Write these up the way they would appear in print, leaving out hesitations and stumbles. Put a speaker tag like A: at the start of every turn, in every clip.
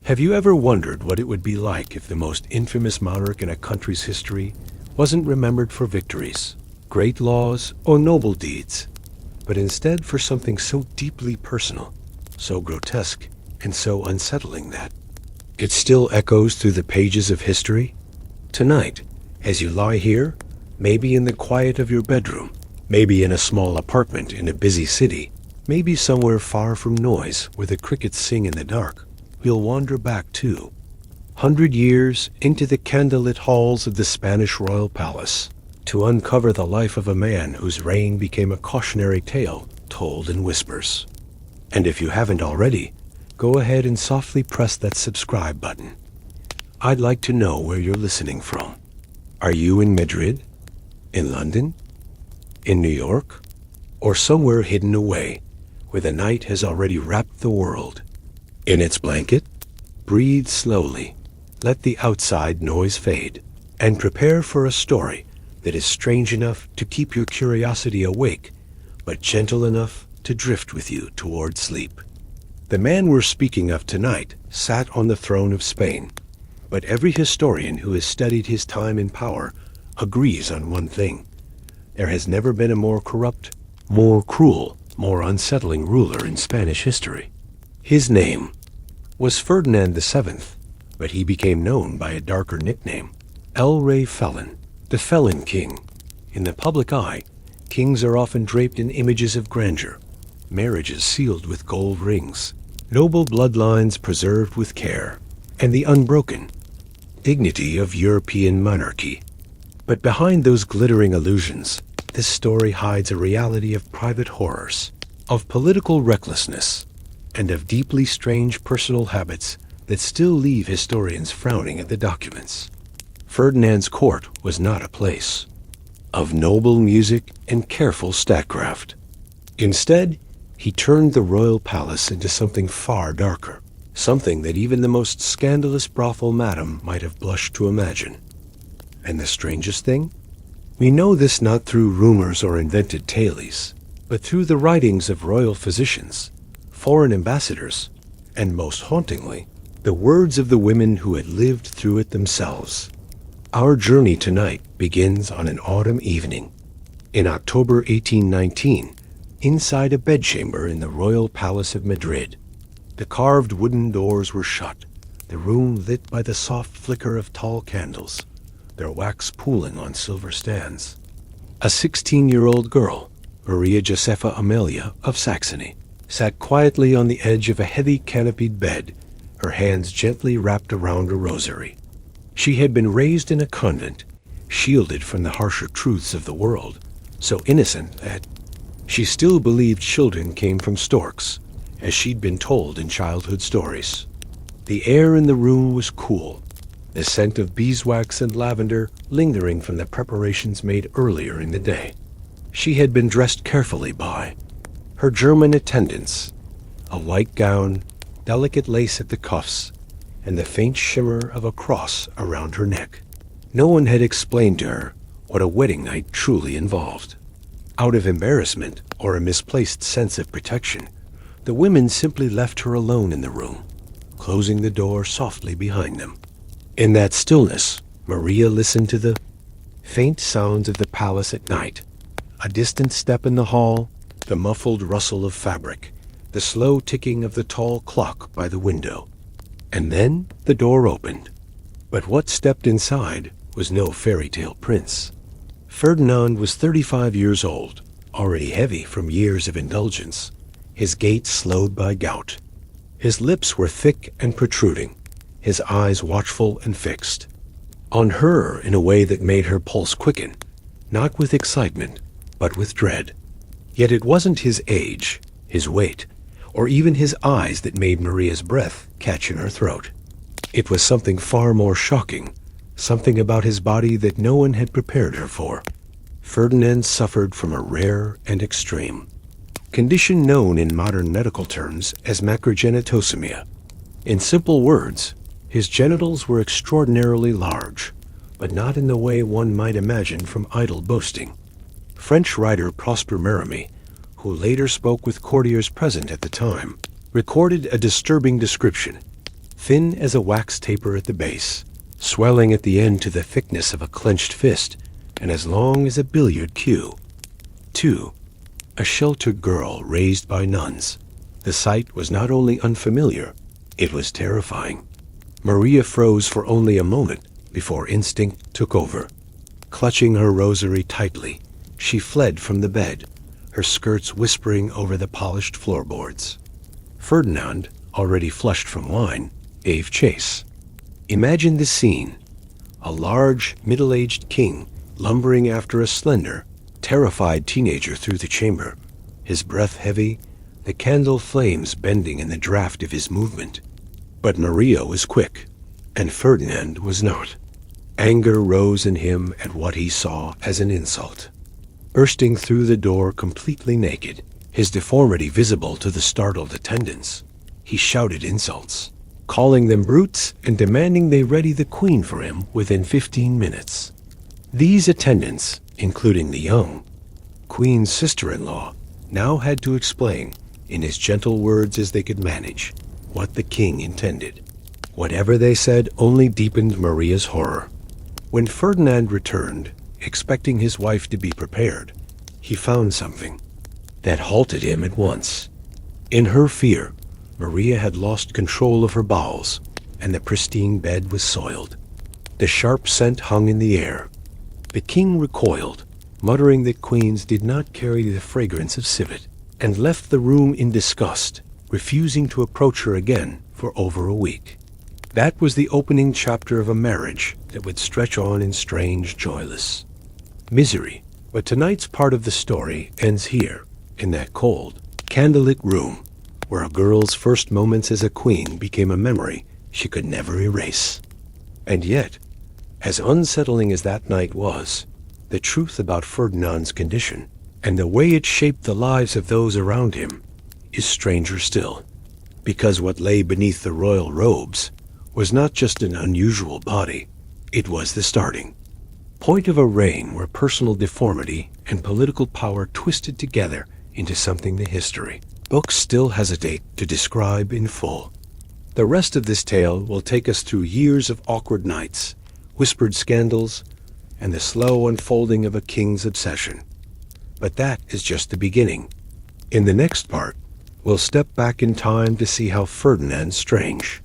A: Have you ever wondered what it would be like if the most infamous monarch in a country's history wasn't remembered for victories, great laws, or noble deeds, but instead for something so deeply personal, so grotesque, and so unsettling that it still echoes through the pages of history? Tonight, as you lie here, maybe in the quiet of your bedroom, maybe in a small apartment in a busy city, maybe somewhere far from noise where the crickets sing in the dark, we'll wander back to 100 years into the candlelit halls of the Spanish royal palace to uncover the life of a man whose reign became a cautionary tale told in whispers. And if you haven't already, go ahead and softly press that subscribe button. I'd like to know where you're listening from. Are you in Madrid? In London? In New York? Or somewhere hidden away where the night has already wrapped the world in its blanket? Breathe slowly, let the outside noise fade, and prepare for a story that is strange enough to keep your curiosity awake, but gentle enough to drift with you toward sleep. The man we're speaking of tonight sat on the throne of Spain, but every historian who has studied his time in power agrees on one thing. There has never been a more corrupt, more cruel, more unsettling ruler in Spanish history. His name was Ferdinand VII, but he became known by a darker nickname, El Rey Felon, the Felon King. In the public eye, kings are often draped in images of grandeur, marriages sealed with gold rings, noble bloodlines preserved with care, and the unbroken dignity of European monarchy. But behind those glittering illusions, this story hides a reality of private horrors, of political recklessness, and of deeply strange personal habits that still leave historians frowning at the documents. Ferdinand's court was not a place of noble music and careful statecraft. Instead, he turned the royal palace into something far darker, something that even the most scandalous brothel madam might have blushed to imagine. And the strangest thing? We know this not through rumors or invented tales, but through the writings of royal physicians, foreign ambassadors, and most hauntingly, the words of the women who had lived through it themselves. Our journey tonight begins on an autumn evening in October 1819, inside a bedchamber in the royal palace of Madrid. The carved wooden doors were shut, the room lit by the soft flicker of tall candles, their wax pooling on silver stands. A 16-year-old girl, Maria Josepha Amelia of Saxony, sat quietly on the edge of a heavy canopied bed, her hands gently wrapped around a rosary. She had been raised in a convent, shielded from the harsher truths of the world, so innocent that she still believed children came from storks, as she'd been told in childhood stories. The air in the room was cool, the scent of beeswax and lavender lingering from the preparations made earlier in the day. She had been dressed carefully by her German attendants, a white gown, delicate lace at the cuffs, and the faint shimmer of a cross around her neck. No one had explained to her what a wedding night truly involved. Out of embarrassment or a misplaced sense of protection, the women simply left her alone in the room, closing the door softly behind them. In that stillness, Maria listened to the faint sounds of the palace at night, a distant step in the hall, the muffled rustle of fabric, the slow ticking of the tall clock by the window. And then the door opened. But what stepped inside was no fairy tale prince. Ferdinand was 35 years old, already heavy from years of indulgence, his gait slowed by gout. His lips were thick and protruding, his eyes watchful and fixed on her in a way that made her pulse quicken, not with excitement, but with dread. Yet it wasn't his age, his weight, or even his eyes that made Maria's breath catch in her throat. It was something far more shocking, something about his body that no one had prepared her for. Ferdinand suffered from a rare and extreme condition known in modern medical terms as macrogenitosomia. In simple words, his genitals were extraordinarily large, but not in the way one might imagine from idle boasting. French writer Prosper Mérimée, who later spoke with courtiers present at the time, recorded a disturbing description. thin as a wax taper at the base, swelling at the end to the thickness of a clenched fist, and as long as a billiard cue. 2. A sheltered girl raised by nuns. The sight was not only unfamiliar, it was terrifying. Maria froze for only a moment before instinct took over. Clutching her rosary tightly, she fled from the bed, her skirts whispering over the polished floorboards. Ferdinand, already flushed from wine, gave chase. Imagine the scene: a large, middle-aged king lumbering after a slender, terrified teenager through the chamber, his breath heavy, the candle flames bending in the draft of his movement. But Maria was quick, and Ferdinand was not. Anger rose in him at what he saw as an insult. Bursting through the door completely naked, his deformity visible to the startled attendants, he shouted insults, calling them brutes and demanding they ready the queen for him within 15 minutes. These attendants, including the young queen's sister-in-law, now had to explain, in as gentle words as they could manage, what the king intended. Whatever they said only deepened Maria's horror. When Ferdinand returned, expecting his wife to be prepared, he found something that halted him at once. In her fear, Maria had lost control of her bowels, and the pristine bed was soiled. The sharp scent hung in the air. The king recoiled, muttering that queens did not carry the fragrance of civet, and left the room in disgust, refusing to approach her again for over a week. That was the opening chapter of a marriage that would stretch on in strange, joyless misery. But tonight's part of the story ends here, in that cold, candlelit room, where a girl's first moments as a queen became a memory she could never erase. And yet, as unsettling as that night was, the truth about Ferdinand's condition, and the way it shaped the lives of those around him, is stranger still. Because what lay beneath the royal robes was not just an unusual body, it was the starting point of a reign where personal deformity and political power twisted together into something the history books still hesitate to describe in full. The rest of this tale will take us through years of awkward nights, whispered scandals, and the slow unfolding of a king's obsession. But that is just the beginning. In the next part, we'll step back in time to see how Ferdinand's strange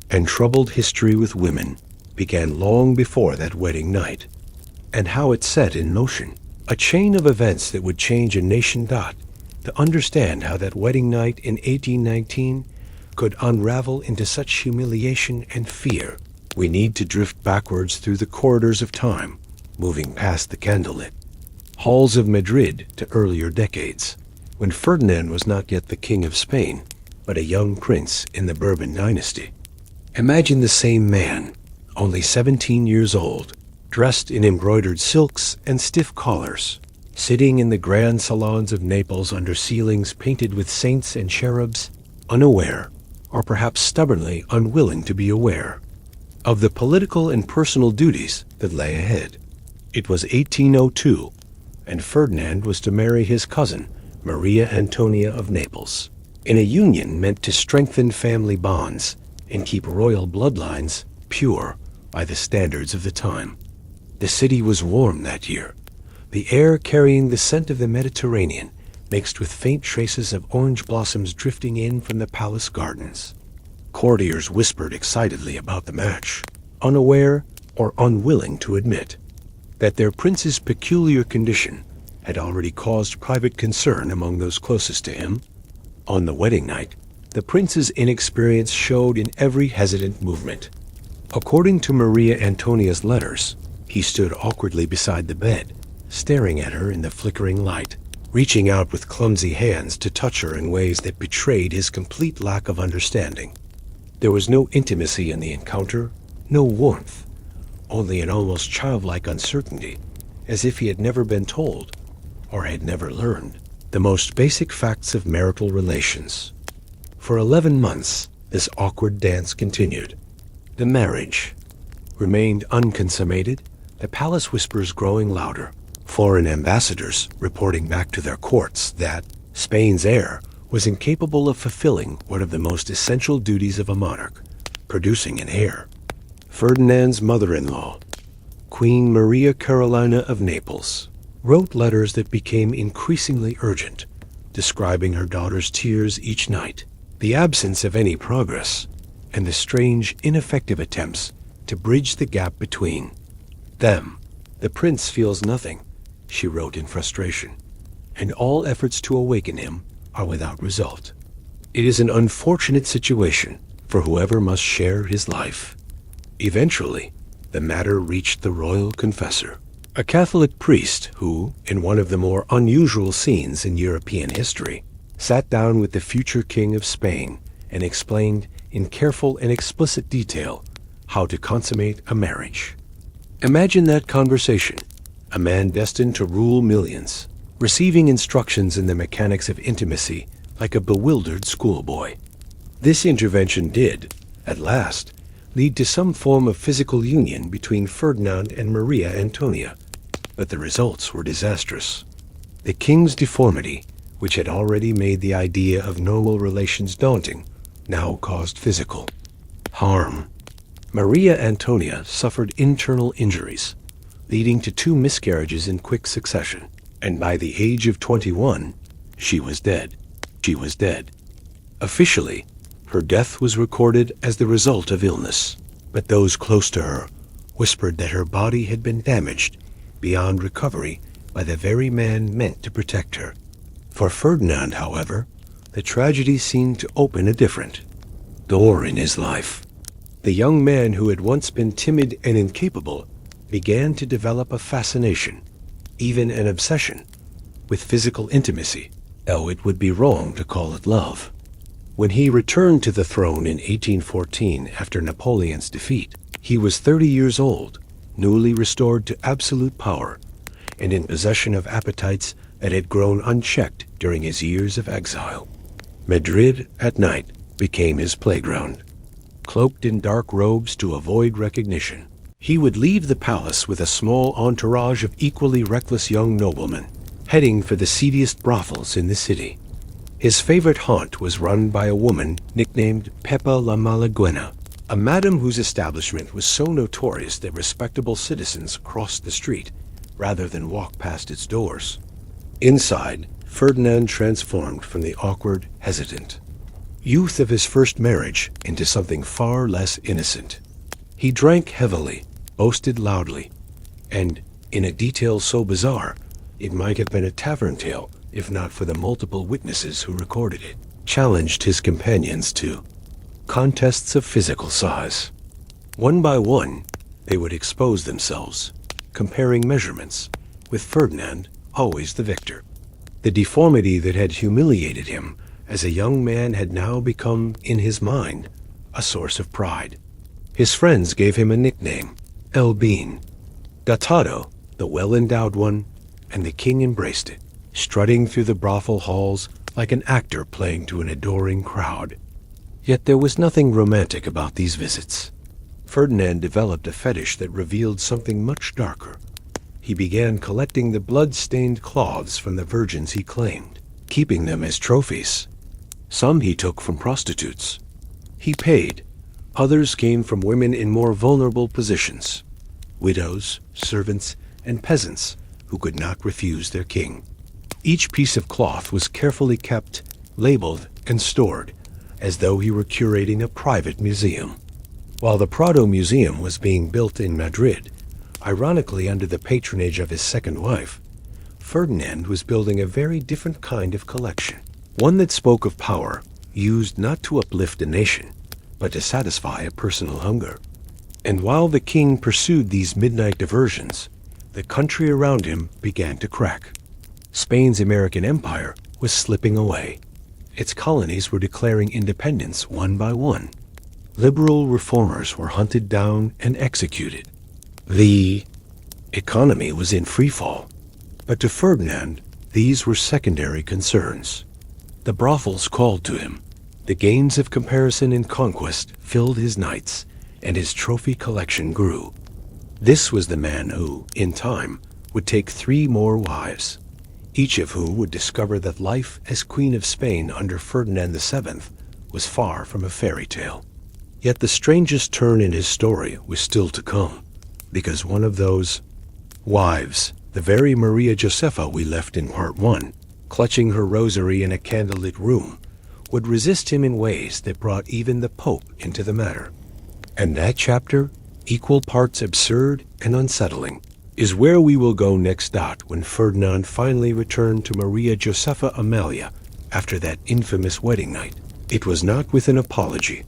A: and troubled history with women began long before that wedding night, and how it set in motion a chain of events that would change a nation. To understand how that wedding night in 1819 could unravel into such humiliation and fear, we need to drift backwards through the corridors of time, moving past the candlelit halls of Madrid to earlier decades, when Ferdinand was not yet the King of Spain, but a young prince in the Bourbon Dynasty. Imagine the same man, only 17 years old, dressed in embroidered silks and stiff collars, sitting in the grand salons of Naples under ceilings painted with saints and cherubs, unaware, or perhaps stubbornly unwilling to be aware, of the political and personal duties that lay ahead. It was 1802, and Ferdinand was to marry his cousin, Maria Antonia of Naples, in a union meant to strengthen family bonds and keep royal bloodlines pure by the standards of the time. The city was warm that year, the air carrying the scent of the Mediterranean mixed with faint traces of orange blossoms drifting in from the palace gardens. Courtiers whispered excitedly about the match, unaware or unwilling to admit that their prince's peculiar condition had already caused private concern among those closest to him. On the wedding night, the prince's inexperience showed in every hesitant movement. According to Maria Antonia's letters, he stood awkwardly beside the bed, staring at her in the flickering light, reaching out with clumsy hands to touch her in ways that betrayed his complete lack of understanding. There was no intimacy in the encounter, no warmth, only an almost childlike uncertainty, as if he had never been told, or had never learned, the most basic facts of marital relations. For 11 months, this awkward dance continued. The marriage remained unconsummated, the palace whispers growing louder, foreign ambassadors reporting back to their courts that Spain's heir was incapable of fulfilling one of the most essential duties of a monarch, producing an heir. Ferdinand's mother-in-law, Queen Maria Carolina of Naples, wrote letters that became increasingly urgent, describing her daughter's tears each night, the absence of any progress, and the strange, ineffective attempts to bridge the gap between them. "The prince feels nothing," she wrote in frustration, "and all efforts to awaken him are without result. It is an unfortunate situation for whoever must share his life." Eventually, the matter reached the royal confessor, a Catholic priest who, in one of the more unusual scenes in European history, sat down with the future king of Spain and explained in careful and explicit detail how to consummate a marriage. Imagine that conversation: a man destined to rule millions, receiving instructions in the mechanics of intimacy like a bewildered schoolboy. This intervention did, at last, lead to some form of physical union between Ferdinand and Maria Antonia, but the results were disastrous. The king's deformity, which had already made the idea of normal relations daunting, now caused physical harm. Maria Antonia suffered internal injuries, leading to 2 miscarriages in quick succession, and by the age of 21, she was dead. Officially, her death was recorded as the result of illness, but those close to her whispered that her body had been damaged beyond recovery by the very man meant to protect her. For Ferdinand, however, the tragedy seemed to open a different door in his life. The young man who had once been timid and incapable began to develop a fascination, even an obsession, with physical intimacy. Oh, it would be wrong to call it love. When he returned to the throne in 1814 after Napoleon's defeat, he was 30 years old, newly restored to absolute power, and in possession of appetites that had grown unchecked during his years of exile. Madrid at night became his playground. Cloaked in dark robes to avoid recognition, he would leave the palace with a small entourage of equally reckless young noblemen, heading for the seediest brothels in the city. His favorite haunt was run by a woman nicknamed Pepa la Malaguena, a madam whose establishment was so notorious that respectable citizens crossed the street rather than walk past its doors. Inside, Ferdinand transformed from the awkward, hesitant youth of his first marriage into something far less innocent. He drank heavily, boasted loudly, and, in a detail so bizarre, it might have been a tavern tale if not for the multiple witnesses who recorded it, challenged his companions to contests of physical size. One by one, they would expose themselves, comparing measurements, with Ferdinand always the victor. The deformity that had humiliated him as a young man had now become, in his mind, a source of pride. His friends gave him a nickname, El Bean, Gatado, the well-endowed one, and the king embraced it, strutting through the brothel halls like an actor playing to an adoring crowd. Yet there was nothing romantic about these visits. Ferdinand developed a fetish that revealed something much darker. He began collecting the blood-stained cloths from the virgins he claimed, keeping them as trophies. Some he took from prostitutes. He paid. Others came from women in more vulnerable positions, widows, servants, and peasants who could not refuse their king. Each piece of cloth was carefully kept, labeled, and stored, as though he were curating a private museum. While the Prado Museum was being built in Madrid, ironically under the patronage of his second wife, Ferdinand was building a very different kind of collection, one that spoke of power used not to uplift a nation, but to satisfy a personal hunger. And while the king pursued these midnight diversions, the country around him began to crack. Spain's American empire was slipping away. Its colonies were declaring independence one by one. Liberal reformers were hunted down and executed. The economy was in freefall. But to Ferdinand, these were secondary concerns. The brothels called to him. The gains of comparison and conquest filled his nights, and his trophy collection grew. This was the man who, in time, would take 3 more wives, each of whom would discover that life as Queen of Spain under Ferdinand VII was far from a fairy tale. Yet the strangest turn in his story was still to come, because one of those wives, the very Maria Josepha we left in part 1, clutching her rosary in a candlelit room, would resist him in ways that brought even the Pope into the matter. And that chapter, equal parts absurd and unsettling, is where we will go next when Ferdinand finally returned to Maria Josepha Amalia after that infamous wedding night. It was not with an apology,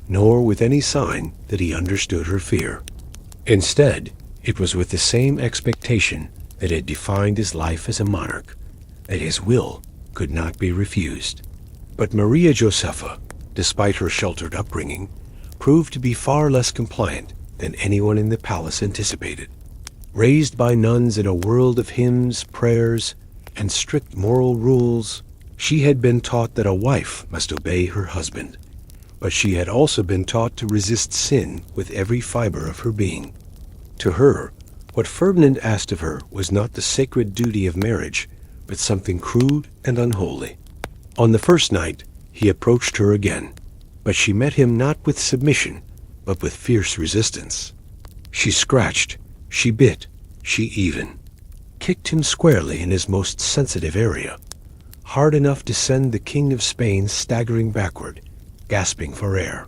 A: nor with any sign that he understood her fear. Instead, it was with the same expectation that had defined his life as a monarch, that his will could not be refused. But Maria Josepha, despite her sheltered upbringing, proved to be far less compliant than anyone in the palace anticipated. Raised by nuns in a world of hymns, prayers, and strict moral rules, she had been taught that a wife must obey her husband. But she had also been taught to resist sin with every fiber of her being. To her, what Ferdinand asked of her was not the sacred duty of marriage, but something crude and unholy. On the first night, he approached her again, but she met him not with submission, but with fierce resistance. She scratched, she bit, she even kicked him squarely in his most sensitive area, hard enough to send the King of Spain staggering backward, gasping for air.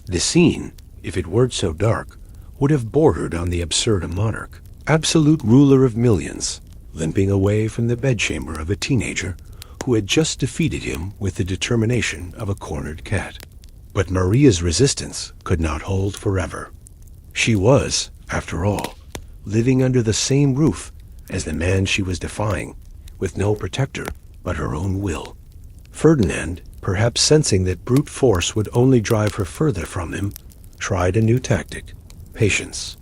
A: The scene, if it weren't so dark, would have bordered on the absurd monarch, absolute ruler of millions, limping away from the bedchamber of a teenager who had just defeated him with the determination of a cornered cat. But Maria's resistance could not hold forever. She was, after all, living under the same roof as the man she was defying, with no protector but her own will. Ferdinand, perhaps sensing that brute force would only drive her further from him, tried a new tactic: patience.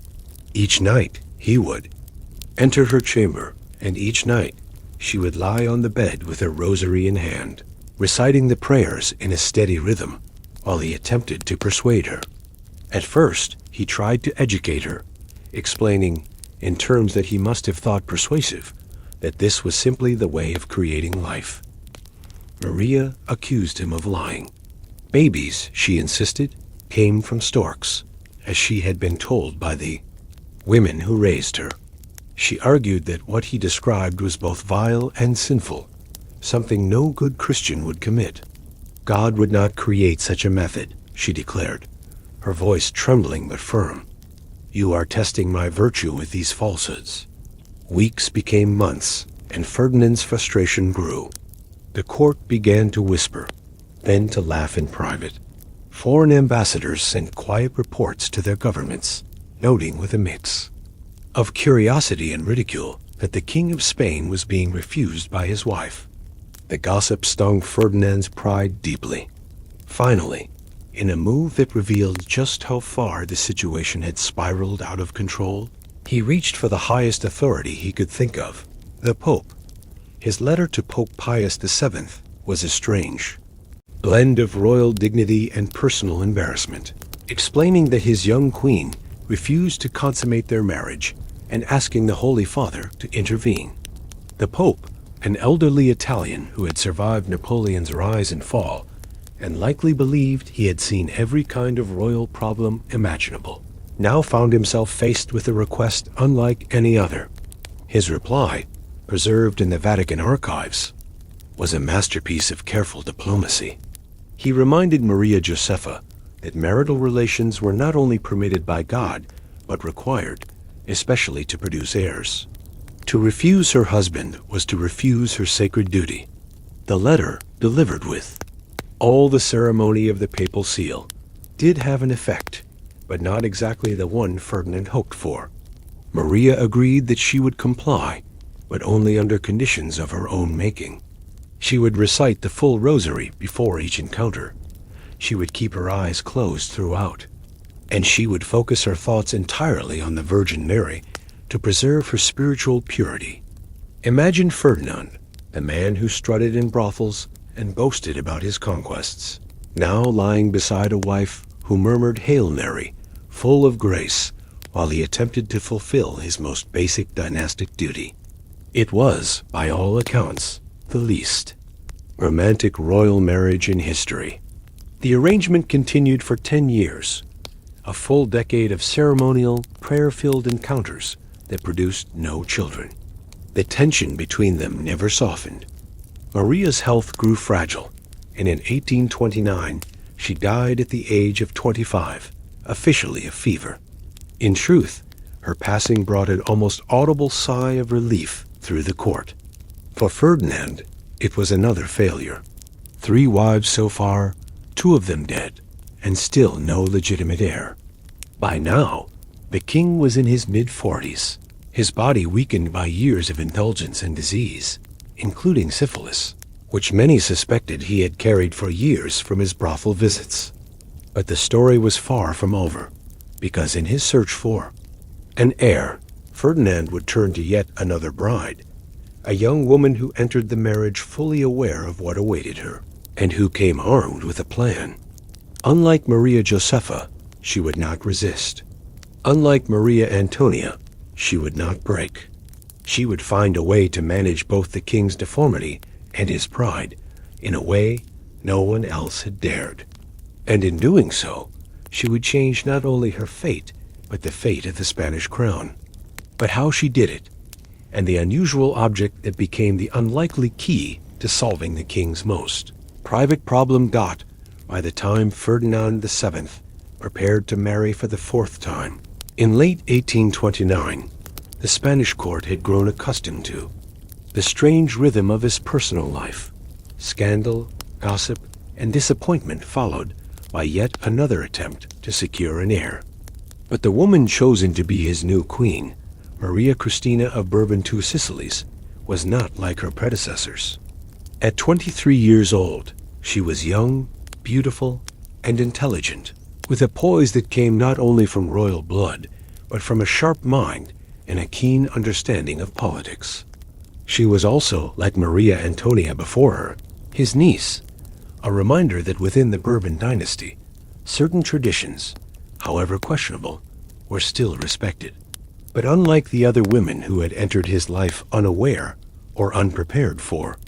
A: Each night he would enter her chamber, and each night she would lie on the bed with her rosary in hand, reciting the prayers in a steady rhythm, while he attempted to persuade her. At first, he tried to educate her, explaining, in terms that he must have thought persuasive, that this was simply the way of creating life. Maria accused him of lying. Babies, she insisted, came from storks, as she had been told by the women who raised her. She argued that what he described was both vile and sinful, something no good Christian would commit. God would not create such a method, she declared, her voice trembling but firm. You are testing my virtue with these falsehoods. Weeks became months, and Ferdinand's frustration grew. The court began to whisper, then to laugh in private. Foreign ambassadors sent quiet reports to their governments, noting with a mix of curiosity and ridicule that the King of Spain was being refused by his wife. The gossip stung Ferdinand's pride deeply. Finally, in a move that revealed just how far the situation had spiraled out of control, he reached for the highest authority he could think of, the Pope. His letter to Pope Pius VII was a strange blend of royal dignity and personal embarrassment, explaining that his young queen refused to consummate their marriage and asking the Holy Father to intervene. The Pope, an elderly Italian who had survived Napoleon's rise and fall, and likely believed he had seen every kind of royal problem imaginable, now found himself faced with a request unlike any other. His reply, preserved in the Vatican archives, was a masterpiece of careful diplomacy. He reminded Maria Josepha that marital relations were not only permitted by God, but required, especially to produce heirs. To refuse her husband was to refuse her sacred duty. The letter, delivered with all the ceremony of the papal seal, did have an effect, but not exactly the one Ferdinand hoped for. Maria agreed that she would comply, but only under conditions of her own making. She would recite the full rosary before each encounter. She would keep her eyes closed throughout, and she would focus her thoughts entirely on the Virgin Mary to preserve her spiritual purity. Imagine Ferdinand, the man who strutted in brothels and boasted about his conquests, now lying beside a wife who murmured Hail Mary, full of grace, while he attempted to fulfill his most basic dynastic duty. It was, by all accounts, the least romantic royal marriage in history. The arrangement continued for 10 years, a full decade of ceremonial, prayer-filled encounters that produced no children. The tension between them never softened. Maria's health grew fragile, and in 1829 she died at the age of 25, officially of fever. In truth, her passing brought an almost audible sigh of relief through the court. For Ferdinand, it was another failure. 3 wives so far, 2 of them dead, and still no legitimate heir. By now, the king was in his mid-40s, his body weakened by years of indulgence and disease, including syphilis, which many suspected he had carried for years from his brothel visits. But the story was far from over, because in his search for an heir, Ferdinand would turn to yet another bride, a young woman who entered the marriage fully aware of what awaited her, and who came armed with a plan. Unlike Maria Josepha, she would not resist. Unlike Maria Antonia, she would not break. She would find a way to manage both the king's deformity and his pride in a way no one else had dared. And in doing so, she would change not only her fate, but the fate of the Spanish crown. But how she did it, and the unusual object that became the unlikely key to solving the king's most private problem got by the time Ferdinand VII prepared to marry for the 4th time. In late 1829, the Spanish court had grown accustomed to the strange rhythm of his personal life. Scandal, gossip, and disappointment followed by yet another attempt to secure an heir. But the woman chosen to be his new queen, Maria Cristina of Bourbon Two Sicilies, was not like her predecessors. At 23 years old, she was young, beautiful, and intelligent, with a poise that came not only from royal blood, but from a sharp mind and a keen understanding of politics. She was also, like Maria Antonia before her, his niece, a reminder that within the Bourbon dynasty, certain traditions, however questionable, were still respected. But unlike the other women who had entered his life unaware or unprepared for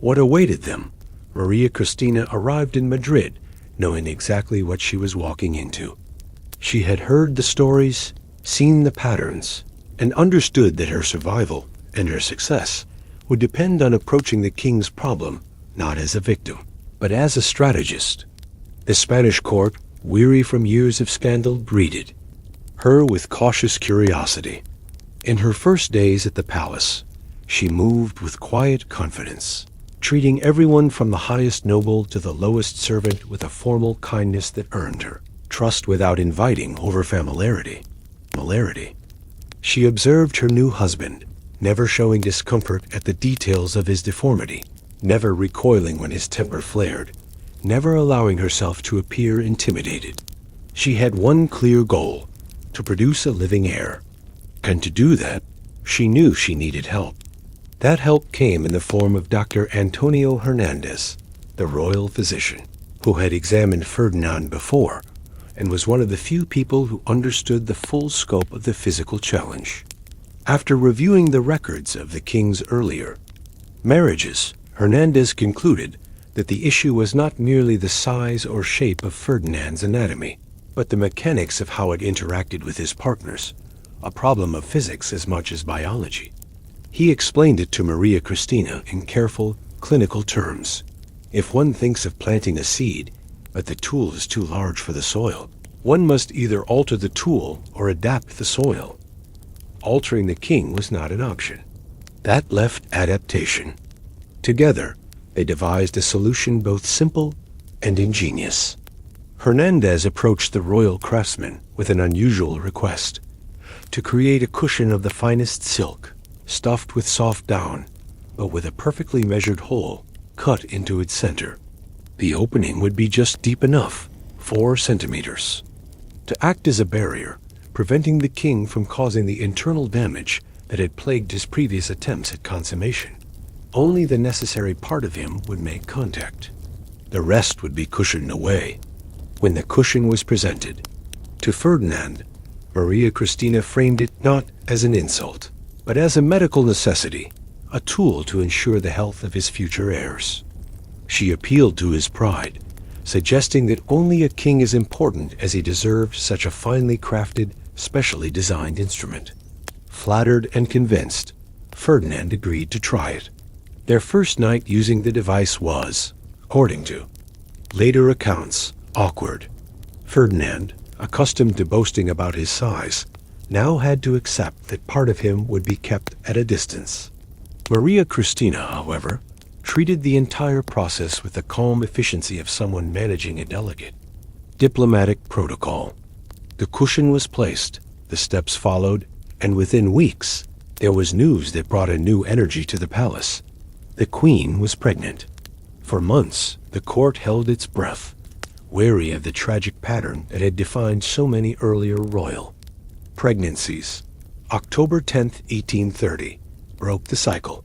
A: what awaited them, Maria Cristina arrived in Madrid knowing exactly what she was walking into. She had heard the stories, seen the patterns, and understood that her survival and her success would depend on approaching the king's problem not as a victim, but as a strategist. The Spanish court, weary from years of scandal, greeted her with cautious curiosity. In her first days at the palace, she moved with quiet confidence, treating everyone from the highest noble to the lowest servant with a formal kindness that earned her trust without inviting over familiarity. She observed her new husband, never showing discomfort at the details of his deformity, never recoiling when his temper flared, never allowing herself to appear intimidated. She had one clear goal: to produce a living heir. And to do that, she knew she needed help. That help came in the form of Dr. Antonio Hernandez, the royal physician, who had examined Ferdinand before and was one of the few people who understood the full scope of the physical challenge. After reviewing the records of the king's earlier marriages, Hernandez concluded that the issue was not merely the size or shape of Ferdinand's anatomy, but the mechanics of how it interacted with his partners, a problem of physics as much as biology. He explained it to Maria Cristina in careful, clinical terms. If one thinks of planting a seed, but the tool is too large for the soil, one must either alter the tool or adapt the soil. Altering the king was not an option. That left adaptation. Together, they devised a solution both simple and ingenious. Hernandez approached the royal craftsman with an unusual request: to create a cushion of the finest silk, stuffed with soft down, but with a perfectly measured hole cut into its center. The opening would be just deep enough, 4 centimeters, to act as a barrier, preventing the king from causing the internal damage that had plagued his previous attempts at consummation. Only the necessary part of him would make contact. The rest would be cushioned away. When the cushion was presented to Ferdinand, Maria Cristina framed it not as an insult, but as a medical necessity, a tool to ensure the health of his future heirs. She appealed to his pride, suggesting that only a king is important as he deserved such a finely crafted, specially designed instrument. Flattered and convinced, Ferdinand agreed to try it. Their first night using the device was, according to later accounts, awkward. Ferdinand, accustomed to boasting about his size, now had to accept that part of him would be kept at a distance. Maria Cristina, however, treated the entire process with the calm efficiency of someone managing a delicate diplomatic protocol. The cushion was placed, the steps followed, and within weeks, there was news that brought a new energy to the palace. The queen was pregnant. For months, the court held its breath, wary of the tragic pattern that had defined so many earlier royal pregnancies. October 10, 1830, broke the cycle.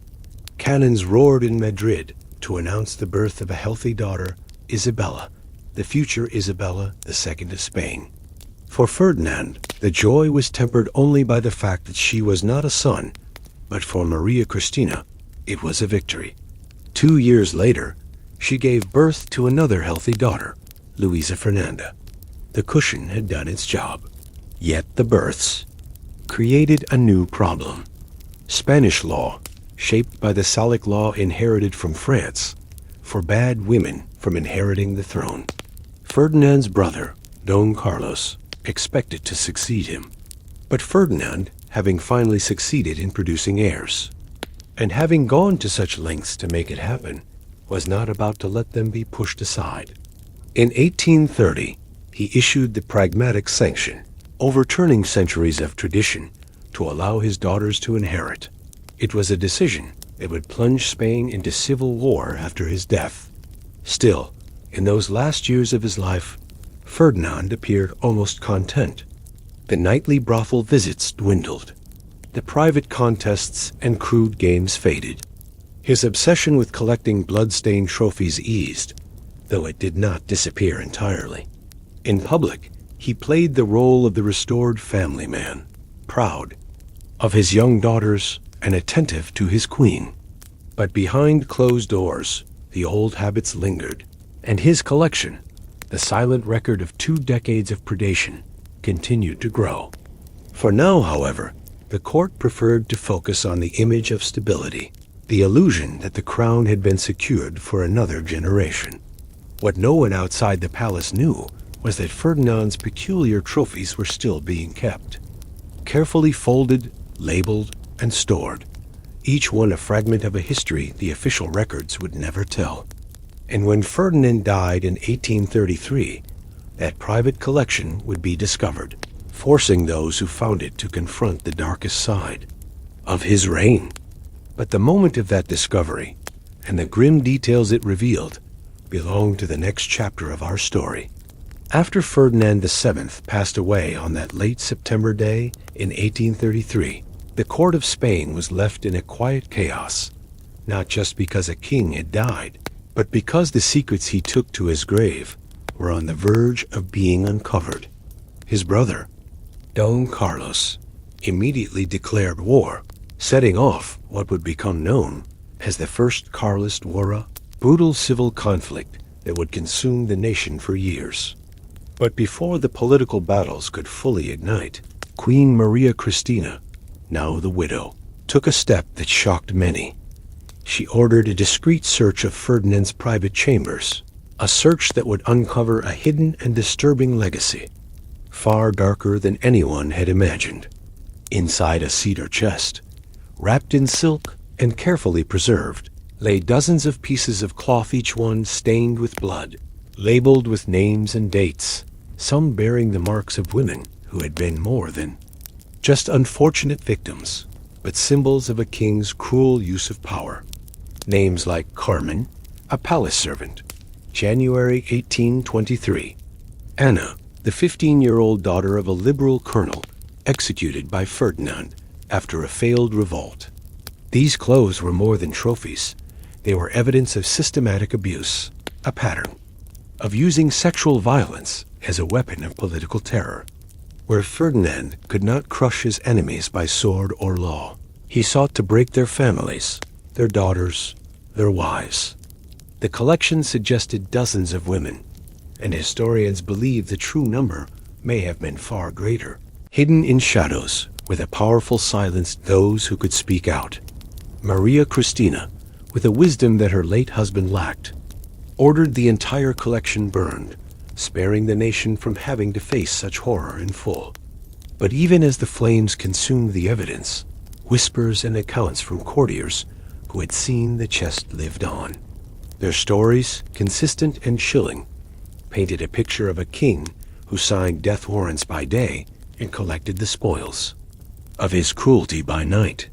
A: Cannons roared in Madrid to announce the birth of a healthy daughter, Isabella, the future Isabella II of Spain. For Ferdinand, the joy was tempered only by the fact that she was not a son, but for Maria Cristina, it was a victory. 2 years later, she gave birth to another healthy daughter, Luisa Fernanda. The cushion had done its job. Yet the births created a new problem. Spanish law, shaped by the Salic law inherited from France, forbade women from inheriting the throne. Ferdinand's brother, Don Carlos, expected to succeed him. But Ferdinand, having finally succeeded in producing heirs, and having gone to such lengths to make it happen, was not about to let them be pushed aside. In 1830, he issued the Pragmatic Sanction, overturning centuries of tradition to allow his daughters to inherit. It was a decision that would plunge Spain into civil war after his death. Still, in those last years of his life, Ferdinand appeared almost content. The nightly brothel visits dwindled. The private contests and crude games faded. His obsession with collecting blood-stained trophies eased, though it did not disappear entirely. In public, he played the role of the restored family man, proud of his young daughters and attentive to his queen. But behind closed doors, the old habits lingered, and his collection, the silent record of 2 decades of predation, continued to grow. For now, however, the court preferred to focus on the image of stability, the illusion that the crown had been secured for another generation. What no one outside the palace knew was that Ferdinand's peculiar trophies were still being kept, carefully folded, labeled, and stored, each one a fragment of a history the official records would never tell. And when Ferdinand died in 1833, that private collection would be discovered, forcing those who found it to confront the darkest side of his reign. But the moment of that discovery, and the grim details it revealed, belong to the next chapter of our story. After Ferdinand VII passed away on that late September day in 1833, the court of Spain was left in a quiet chaos, not just because a king had died, but because the secrets he took to his grave were on the verge of being uncovered. His brother, Don Carlos, immediately declared war, setting off what would become known as the First Carlist War, a brutal civil conflict that would consume the nation for years. But before the political battles could fully ignite, Queen Maria Cristina, now the widow, took a step that shocked many. She ordered a discreet search of Ferdinand's private chambers, a search that would uncover a hidden and disturbing legacy, far darker than anyone had imagined. Inside a cedar chest, wrapped in silk and carefully preserved, lay dozens of pieces of cloth, each one stained with blood, labeled with names and dates, some bearing the marks of women who had been more than just unfortunate victims, but symbols of a king's cruel use of power. Names like Carmen, a palace servant, January 1823. Anna, the 15-year-old daughter of a liberal colonel, executed by Ferdinand after a failed revolt. These clothes were more than trophies. They were evidence of systematic abuse, a pattern of using sexual violence as a weapon of political terror. Where Ferdinand could not crush his enemies by sword or law, he sought to break their families, their daughters, their wives. The collection suggested dozens of women, and historians believe the true number may have been far greater. Hidden in shadows, with a powerful silence those who could speak out. Maria Cristina, with a wisdom that her late husband lacked, ordered the entire collection burned, sparing the nation from having to face such horror in full. But even as the flames consumed the evidence, whispers and accounts from courtiers who had seen the chest lived on. Their stories, consistent and chilling, painted a picture of a king who signed death warrants by day and collected the spoils, of his cruelty by night.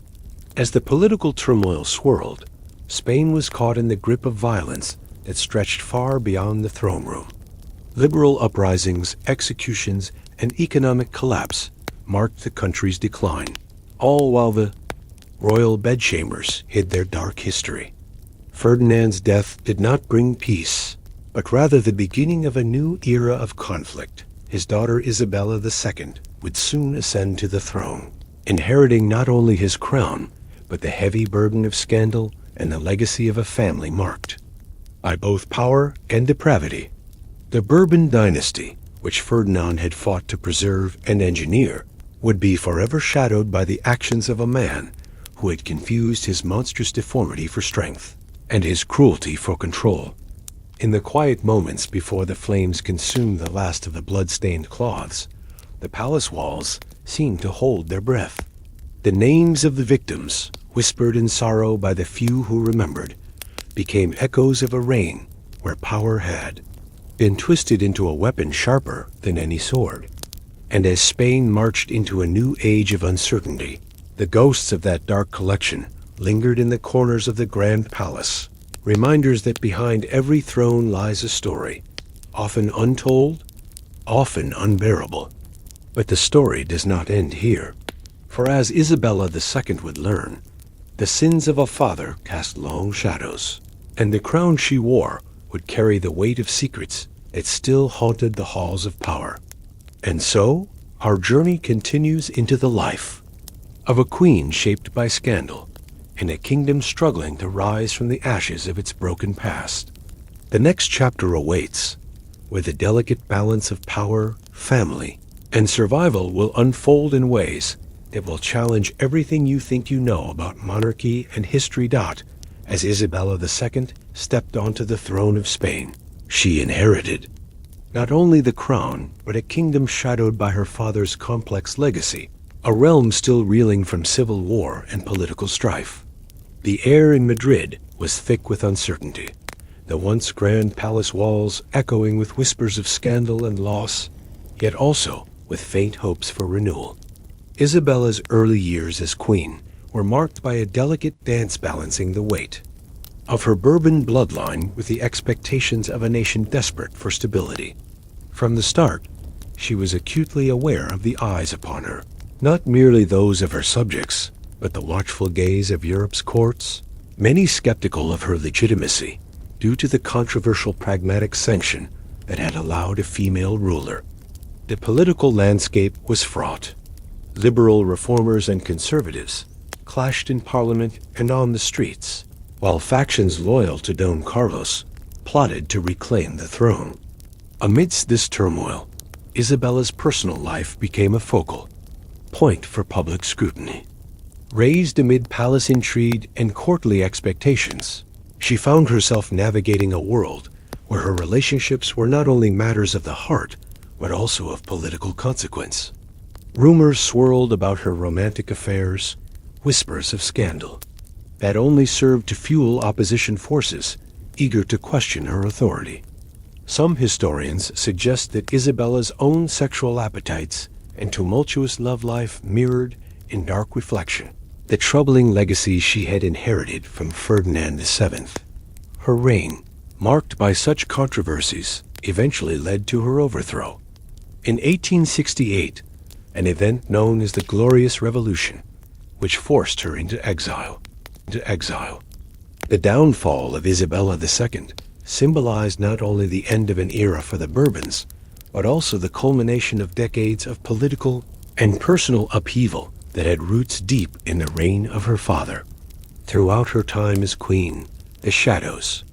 A: As the political turmoil swirled, Spain was caught in the grip of violence that stretched far beyond the throne room. Liberal uprisings, executions, and economic collapse marked the country's decline, all while the royal bedchambers hid their dark history. Ferdinand's death did not bring peace, but rather the beginning of a new era of conflict. His daughter Isabella II would soon ascend to the throne, inheriting not only his crown, but the heavy burden of scandal and the legacy of a family marked by both power and depravity. The Bourbon dynasty, which Ferdinand had fought to preserve and engineer, would be forever shadowed by the actions of a man who had confused his monstrous deformity for strength and his cruelty for control. In the quiet moments before the flames consumed the last of the blood-stained cloths, the palace walls seemed to hold their breath. The names of the victims, whispered in sorrow by the few who remembered, became echoes of a reign where power had been twisted into a weapon sharper than any sword. And as Spain marched into a new age of uncertainty, the ghosts of that dark collection lingered in the corners of the grand palace, reminders that behind every throne lies a story, often untold, often unbearable. But the story does not end here, for as Isabella II would learn, the sins of a father cast long shadows, and the crown she wore would carry the weight of secrets that still haunted the halls of power. And so, our journey continues into the life of a queen shaped by scandal, and a kingdom struggling to rise from the ashes of its broken past. The next chapter awaits, where the delicate balance of power, family, and survival will unfold in ways that will challenge everything you think you know about monarchy and history. As Isabella II stepped onto the throne of Spain, she inherited not only the crown, but a kingdom shadowed by her father's complex legacy, a realm still reeling from civil war and political strife. The air in Madrid was thick with uncertainty, the once grand palace walls echoing with whispers of scandal and loss, yet also with faint hopes for renewal. Isabella's early years as queen were marked by a delicate dance balancing the weight of her Bourbon bloodline with the expectations of a nation desperate for stability. From the start, she was acutely aware of the eyes upon her, not merely those of her subjects, but the watchful gaze of Europe's courts, many skeptical of her legitimacy due to the controversial pragmatic sanction that had allowed a female ruler. The political landscape was fraught. Liberal reformers and conservatives clashed in parliament and on the streets, while factions loyal to Don Carlos plotted to reclaim the throne. Amidst this turmoil, Isabella's personal life became a focal point for public scrutiny. Raised amid palace intrigue and courtly expectations, she found herself navigating a world where her relationships were not only matters of the heart, but also of political consequence. Rumors swirled about her romantic affairs, whispers of scandal, that only served to fuel opposition forces eager to question her authority. Some historians suggest that Isabella's own sexual appetites and tumultuous love life mirrored, in dark reflection, the troubling legacy she had inherited from Ferdinand VII. Her reign, marked by such controversies, eventually led to her overthrow. In 1868, an event known as the Glorious Revolution, which forced her into exile. The downfall of Isabella II symbolized not only the end of an era for the Bourbons, but also the culmination of decades of political and personal upheaval that had roots deep in the reign of her father. Throughout her time as queen, the shadows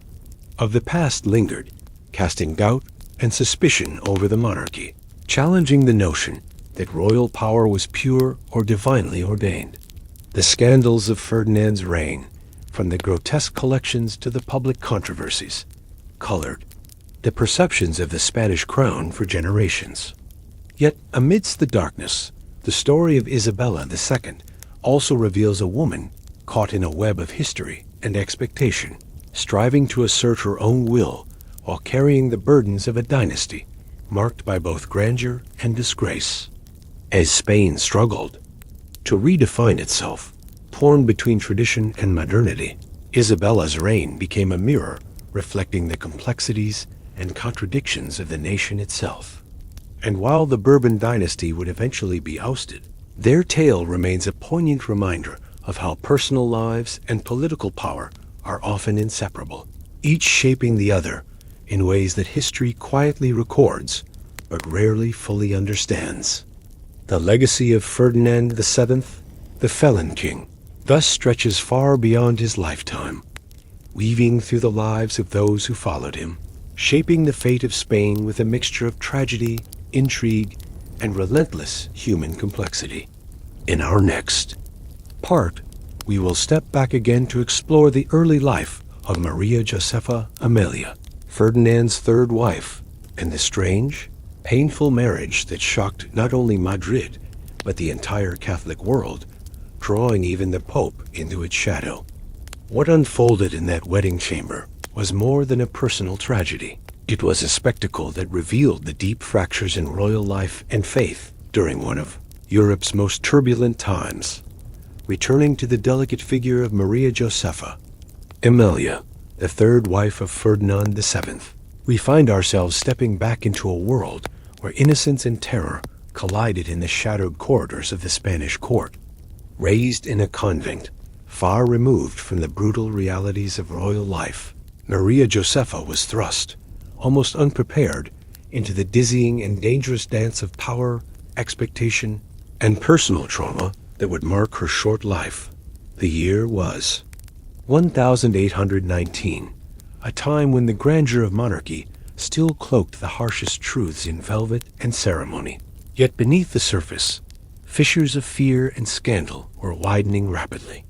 A: of the past lingered, casting doubt and suspicion over the monarchy, challenging the notion that royal power was pure or divinely ordained. The scandals of Ferdinand's reign, from the grotesque collections to the public controversies, colored the perceptions of the Spanish crown for generations. Yet, amidst the darkness, the story of Isabella II also reveals a woman caught in a web of history and expectation, striving to assert her own will while carrying the burdens of a dynasty marked by both grandeur and disgrace. As Spain struggled to redefine itself, torn between tradition and modernity, Isabella's reign became a mirror reflecting the complexities and contradictions of the nation itself. And while the Bourbon dynasty would eventually be ousted, their tale remains a poignant reminder of how personal lives and political power are often inseparable, each shaping the other in ways that history quietly records but rarely fully understands. The legacy of Ferdinand VII, the felon king, thus stretches far beyond his lifetime, weaving through the lives of those who followed him, shaping the fate of Spain with a mixture of tragedy, intrigue, and relentless human complexity. In our next part, we will step back again to explore the early life of Maria Josepha Amelia, Ferdinand's third wife, and the strange, painful marriage that shocked not only Madrid, but the entire Catholic world, drawing even the Pope into its shadow. What unfolded in that wedding chamber was more than a personal tragedy. It was a spectacle that revealed the deep fractures in royal life and faith during one of Europe's most turbulent times. Returning to the delicate figure of Maria Josepha Amelia, the third wife of Ferdinand VII, we find ourselves stepping back into a world where innocence and terror collided in the shadowed corridors of the Spanish court. Raised in a convent, far removed from the brutal realities of royal life, Maria Josepha was thrust, almost unprepared, into the dizzying and dangerous dance of power, expectation, and personal trauma that would mark her short life. The year was 1819, a time when the grandeur of monarchy still cloaked the harshest truths in velvet and ceremony. Yet beneath the surface, fissures of fear and scandal were widening rapidly.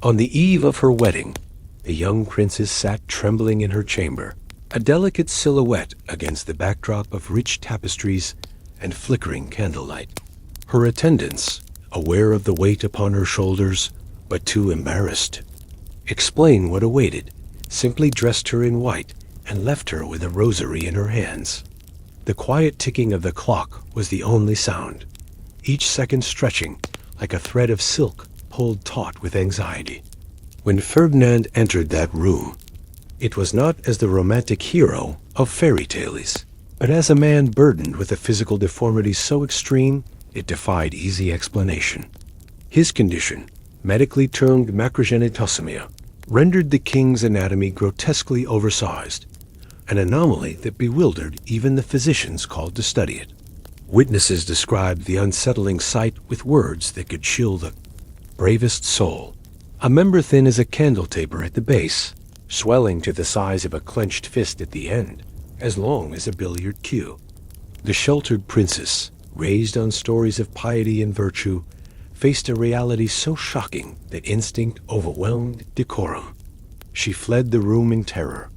A: On the eve of her wedding, the young princess sat trembling in her chamber, a delicate silhouette against the backdrop of rich tapestries and flickering candlelight. Her attendants, aware of the weight upon her shoulders, but too embarrassed explain what awaited, simply dressed her in white and left her with a rosary in her hands. The quiet ticking of the clock was the only sound, each second stretching like a thread of silk pulled taut with anxiety. When Ferdinand entered that room, it was not as the romantic hero of fairy tales, but as a man burdened with a physical deformity so extreme it defied easy explanation. His condition, medically termed macrogenitosomia, rendered the king's anatomy grotesquely oversized, an anomaly that bewildered even the physicians called to study it. Witnesses described the unsettling sight with words that could chill the bravest soul. A member thin as a candle taper at the base, swelling to the size of a clenched fist at the end, as long as a billiard cue. The sheltered princess, raised on stories of piety and virtue, faced a reality so shocking that instinct overwhelmed decorum. She fled the room in terror,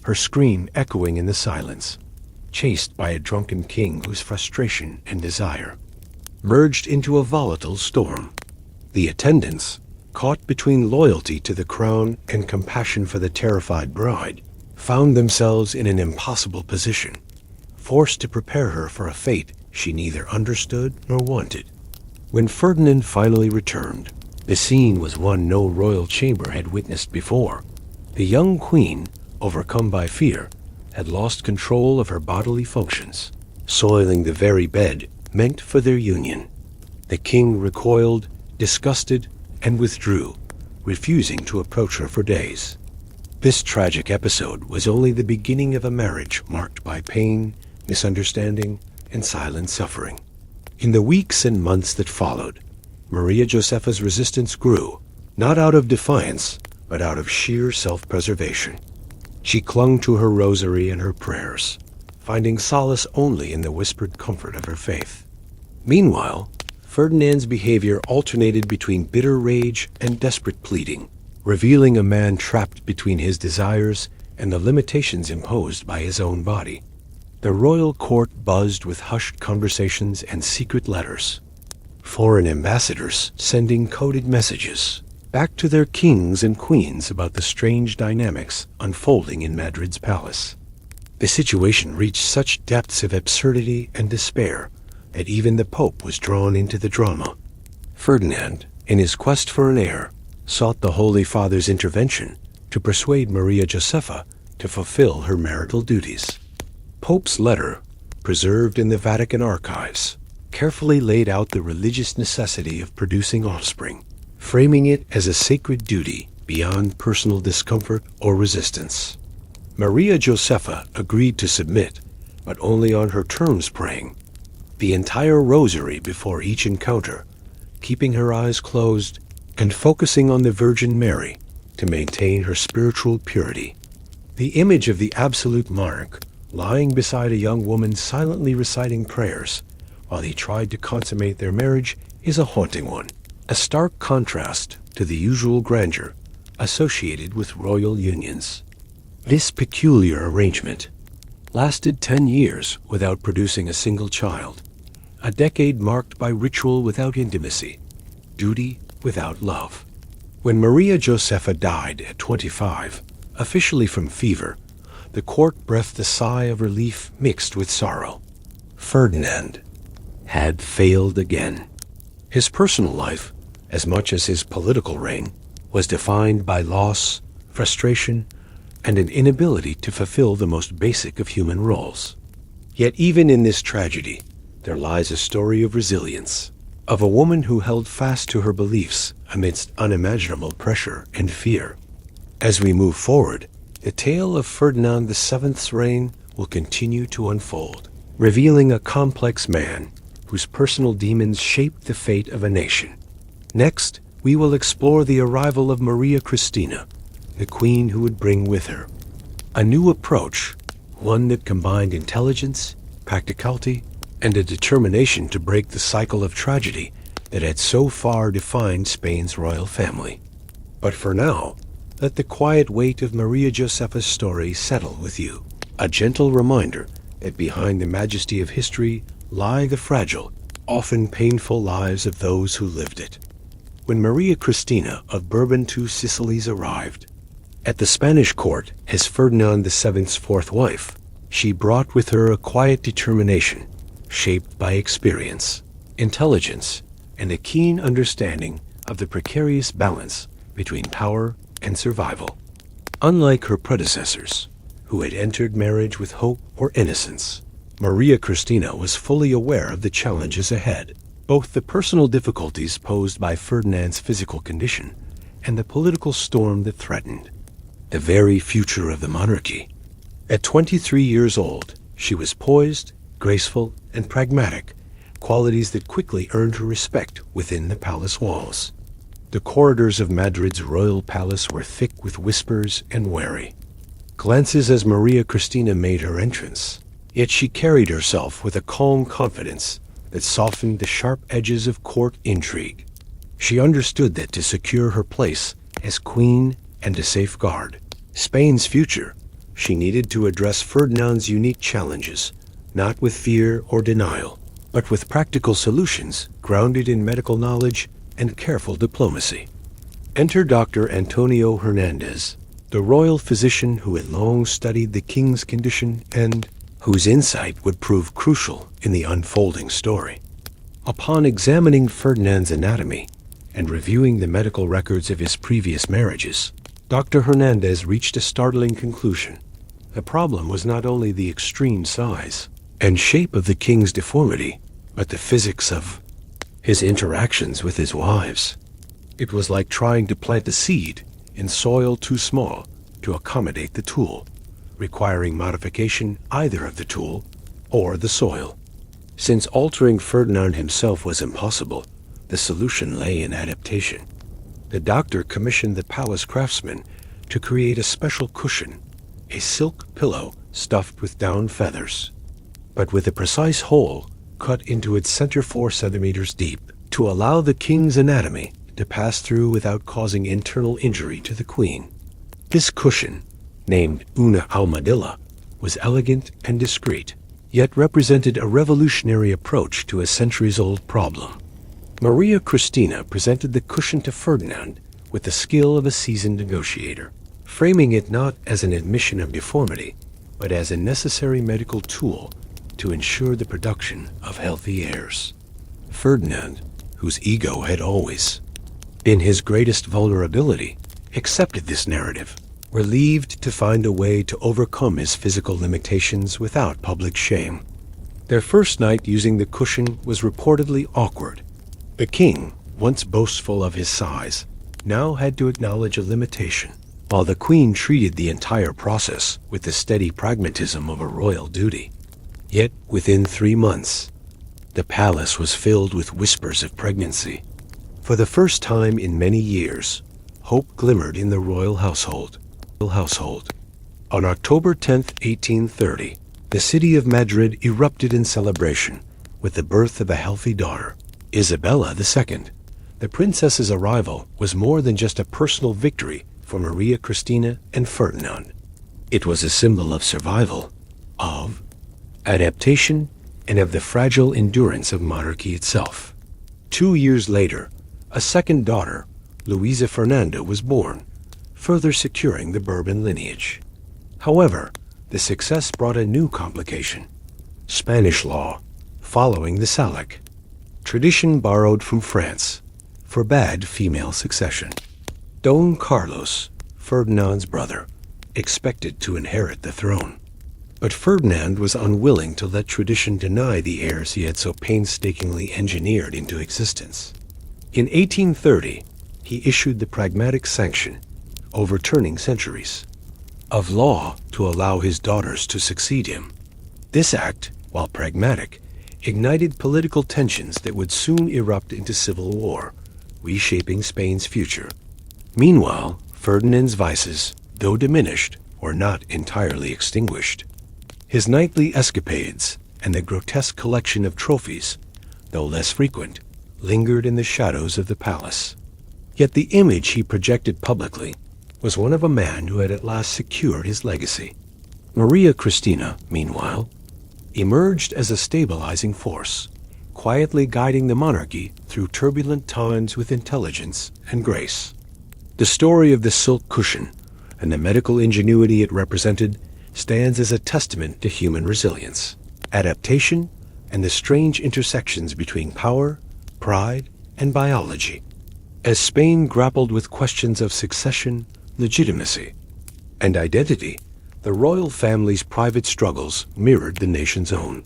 A: her scream echoing in the silence, chased by a drunken king whose frustration and desire merged into a volatile storm. The attendants, caught between loyalty to the crown and compassion for the terrified bride, found themselves in an impossible position, forced to prepare her for a fate she neither understood nor wanted. When Ferdinand finally returned, the scene was one no royal chamber had witnessed before. The young queen, overcome by fear, had lost control of her bodily functions, soiling the very bed meant for their union. The king recoiled, disgusted, and withdrew, refusing to approach her for days. This tragic episode was only the beginning of a marriage marked by pain, misunderstanding, and silent suffering. In the weeks and months that followed, Maria Josepha's resistance grew, not out of defiance, but out of sheer self-preservation. She clung to her rosary and her prayers, finding solace only in the whispered comfort of her faith. Meanwhile, Ferdinand's behavior alternated between bitter rage and desperate pleading, revealing a man trapped between his desires and the limitations imposed by his own body. The royal court buzzed with hushed conversations and secret letters. Foreign ambassadors sending coded messages back to their kings and queens about the strange dynamics unfolding in Madrid's palace. The situation reached such depths of absurdity and despair that even the Pope was drawn into the drama. Ferdinand, in his quest for an heir, sought the Holy Father's intervention to persuade Maria Josepha to fulfill her marital duties. Pope's letter, preserved in the Vatican archives, carefully laid out the religious necessity of producing offspring, framing it as a sacred duty beyond personal discomfort or resistance. Maria Josepha agreed to submit, but only on her terms, praying the entire rosary before each encounter, keeping her eyes closed and focusing on the Virgin Mary to maintain her spiritual purity. The image of the absolute monarch lying beside a young woman silently reciting prayers while he tried to consummate their marriage is a haunting one, a stark contrast to the usual grandeur associated with royal unions. This peculiar arrangement lasted 10 years without producing a single child, a decade marked by ritual without intimacy, duty without love. When Maria Josepha died at 25, officially from fever, the court breathed a sigh of relief mixed with sorrow. Ferdinand had failed again. His personal life, as much as his political reign, was defined by loss, frustration, and an inability to fulfill the most basic of human roles. Yet even in this tragedy, there lies a story of resilience, of a woman who held fast to her beliefs amidst unimaginable pressure and fear. As we move forward, the tale of Ferdinand VII's reign will continue to unfold, revealing a complex man whose personal demons shaped the fate of a nation. Next, we will explore the arrival of Maria Cristina, the queen who would bring with her a new approach, one that combined intelligence, practicality, and a determination to break the cycle of tragedy that had so far defined Spain's royal family. But for now, let the quiet weight of Maria Josepha's story settle with you, a gentle reminder that behind the majesty of history lie the fragile, often painful lives of those who lived it. When Maria Cristina of Bourbon II Sicilies arrived at the Spanish court as Ferdinand VII's fourth wife, she brought with her a quiet determination shaped by experience, intelligence, and a keen understanding of the precarious balance between power and survival. Unlike her predecessors, who had entered marriage with hope or innocence, Maria Cristina was fully aware of the challenges ahead, both the personal difficulties posed by Ferdinand's physical condition and the political storm that threatened the very future of the monarchy. At 23 years old, she was poised, graceful, and pragmatic, qualities that quickly earned her respect within the palace walls. The corridors of Madrid's royal palace were thick with whispers and wary glances as Maria Cristina made her entrance, yet she carried herself with a calm confidence that softened the sharp edges of court intrigue. She understood that to secure her place as queen and to safeguard Spain's future, she needed to address Ferdinand's unique challenges, not with fear or denial, but with practical solutions grounded in medical knowledge and careful diplomacy. Enter Dr. Antonio Hernandez, the royal physician who had long studied the king's condition and whose insight would prove crucial in the unfolding story. Upon examining Ferdinand's anatomy and reviewing the medical records of his previous marriages, Dr. Hernandez reached a startling conclusion. The problem was not only the extreme size and shape of the king's deformity, but the physics of his interactions with his wives. It was like trying to plant a seed in soil too small to accommodate the tool, requiring modification either of the tool or the soil. Since altering Ferdinand himself was impossible, the solution lay in adaptation. The doctor commissioned the palace craftsman to create a special cushion, a silk pillow stuffed with down feathers, but with a precise hole cut into its center 4 centimeters deep to allow the king's anatomy to pass through without causing internal injury to the queen. This cushion, named una armadillo, was elegant and discreet, yet represented a revolutionary approach to a centuries-old problem. Maria Cristina presented the cushion to Ferdinand with the skill of a seasoned negotiator, framing it not as an admission of deformity, but as a necessary medical tool to ensure the production of healthy heirs. Ferdinand, whose ego had always been his greatest vulnerability, accepted this narrative, relieved to find a way to overcome his physical limitations without public shame. Their first night using the cushion was reportedly awkward. The king, once boastful of his size, now had to acknowledge a limitation, while the queen treated the entire process with the steady pragmatism of a royal duty. Yet, within 3 months, the palace was filled with whispers of pregnancy. For the first time in many years, hope glimmered in the royal household. On October 10, 1830, the city of Madrid erupted in celebration with the birth of a healthy daughter, Isabella II. The princess's arrival was more than just a personal victory for Maria Cristina and Ferdinand. It was a symbol of survival, of adaptation, and of the fragile endurance of monarchy itself. 2 years later, a second daughter, Luisa Fernanda, was born, further securing the Bourbon lineage. However, the success brought a new complication: Spanish law, following the Salic. Tradition borrowed from France forbade female succession. Don Carlos, Ferdinand's brother, expected to inherit the throne. But Ferdinand was unwilling to let tradition deny the heirs he had so painstakingly engineered into existence. In 1830, he issued the Pragmatic Sanction, overturning centuries of law to allow his daughters to succeed him. This act, while pragmatic, ignited political tensions that would soon erupt into civil war, reshaping Spain's future. Meanwhile, Ferdinand's vices, though diminished, were not entirely extinguished. His nightly escapades and the grotesque collection of trophies, though less frequent, lingered in the shadows of the palace. Yet the image he projected publicly was one of a man who had at last secured his legacy. Maria Cristina, meanwhile, emerged as a stabilizing force, quietly guiding the monarchy through turbulent times with intelligence and grace. The story of the silk cushion and the medical ingenuity it represented stands as a testament to human resilience, adaptation, and the strange intersections between power, pride, and biology. As Spain grappled with questions of succession, legitimacy, and identity, the royal family's private struggles mirrored the nation's own.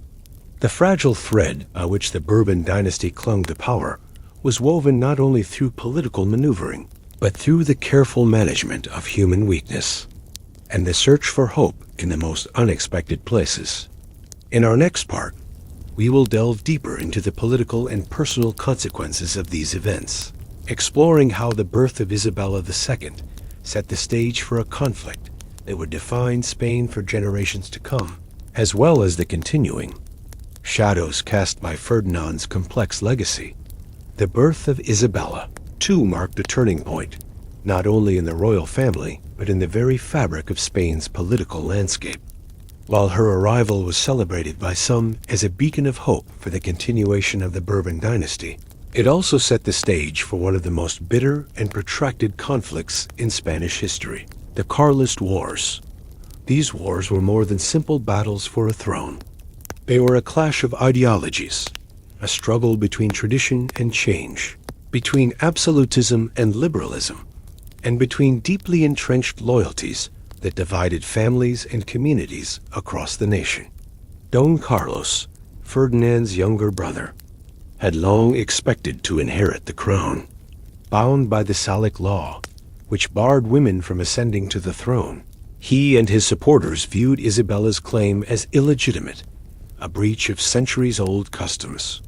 A: The fragile thread by which the Bourbon dynasty clung to power was woven not only through political maneuvering, but through the careful management of human weakness and the search for hope in the most unexpected places. In our next part, we will delve deeper into the political and personal consequences of these events, exploring how the birth of Isabella II set the stage for a conflict that would define Spain for generations to come, as well as the continuing shadows cast by Ferdinand's complex legacy. The birth of Isabella, too, marked a turning point, not only in the royal family, but in the very fabric of Spain's political landscape. While her arrival was celebrated by some as a beacon of hope for the continuation of the Bourbon dynasty, it also set the stage for one of the most bitter and protracted conflicts in Spanish history, the Carlist Wars. These wars were more than simple battles for a throne. They were a clash of ideologies, a struggle between tradition and change, between absolutism and liberalism, and between deeply entrenched loyalties that divided families and communities across the nation. Don Carlos, Ferdinand's younger brother, had long expected to inherit the crown. Bound by the Salic law, which barred women from ascending to the throne, he and his supporters viewed Isabella's claim as illegitimate, a breach of centuries-old customs.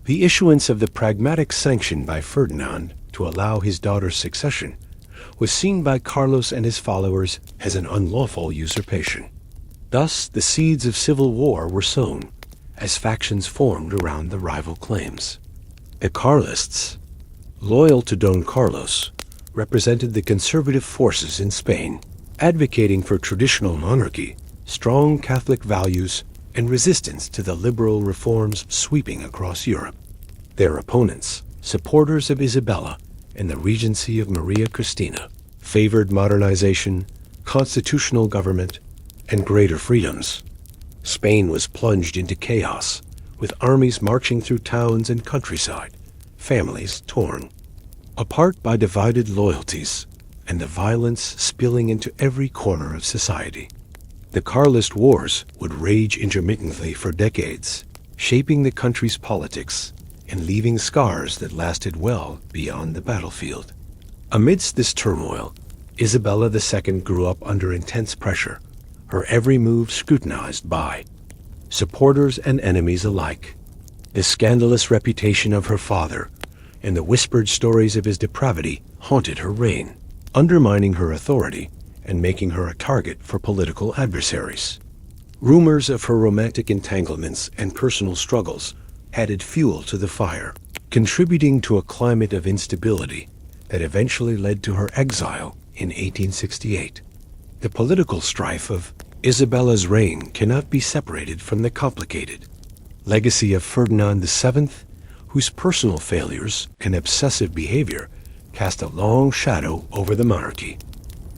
A: The issuance of the Pragmatic Sanction by Ferdinand to allow his daughter's succession was seen by Carlos and his followers as an unlawful usurpation. Thus, the seeds of civil war were sown, as factions formed around the rival claims. The Carlists, loyal to Don Carlos, represented the conservative forces in Spain, advocating for traditional monarchy, strong Catholic values, and resistance to the liberal reforms sweeping across Europe. Their opponents, supporters of Isabella and the regency of Maria Cristina, favored modernization, constitutional government, and greater freedoms. Spain was plunged into chaos, with armies marching through towns and countryside, families torn apart by divided loyalties, and the violence spilling into every corner of society. The Carlist Wars would rage intermittently for decades, shaping the country's politics and leaving scars that lasted well beyond the battlefield. Amidst this turmoil, Isabella II grew up under intense pressure, her every move scrutinized by supporters and enemies alike. The scandalous reputation of her father and the whispered stories of his depravity haunted her reign, undermining her authority and making her a target for political adversaries. Rumors of her romantic entanglements and personal struggles added fuel to the fire, contributing to a climate of instability that eventually led to her exile in 1868. The political strife of Isabella's reign cannot be separated from the complicated legacy of Ferdinand VII, whose personal failures and obsessive behavior cast a long shadow over the monarchy.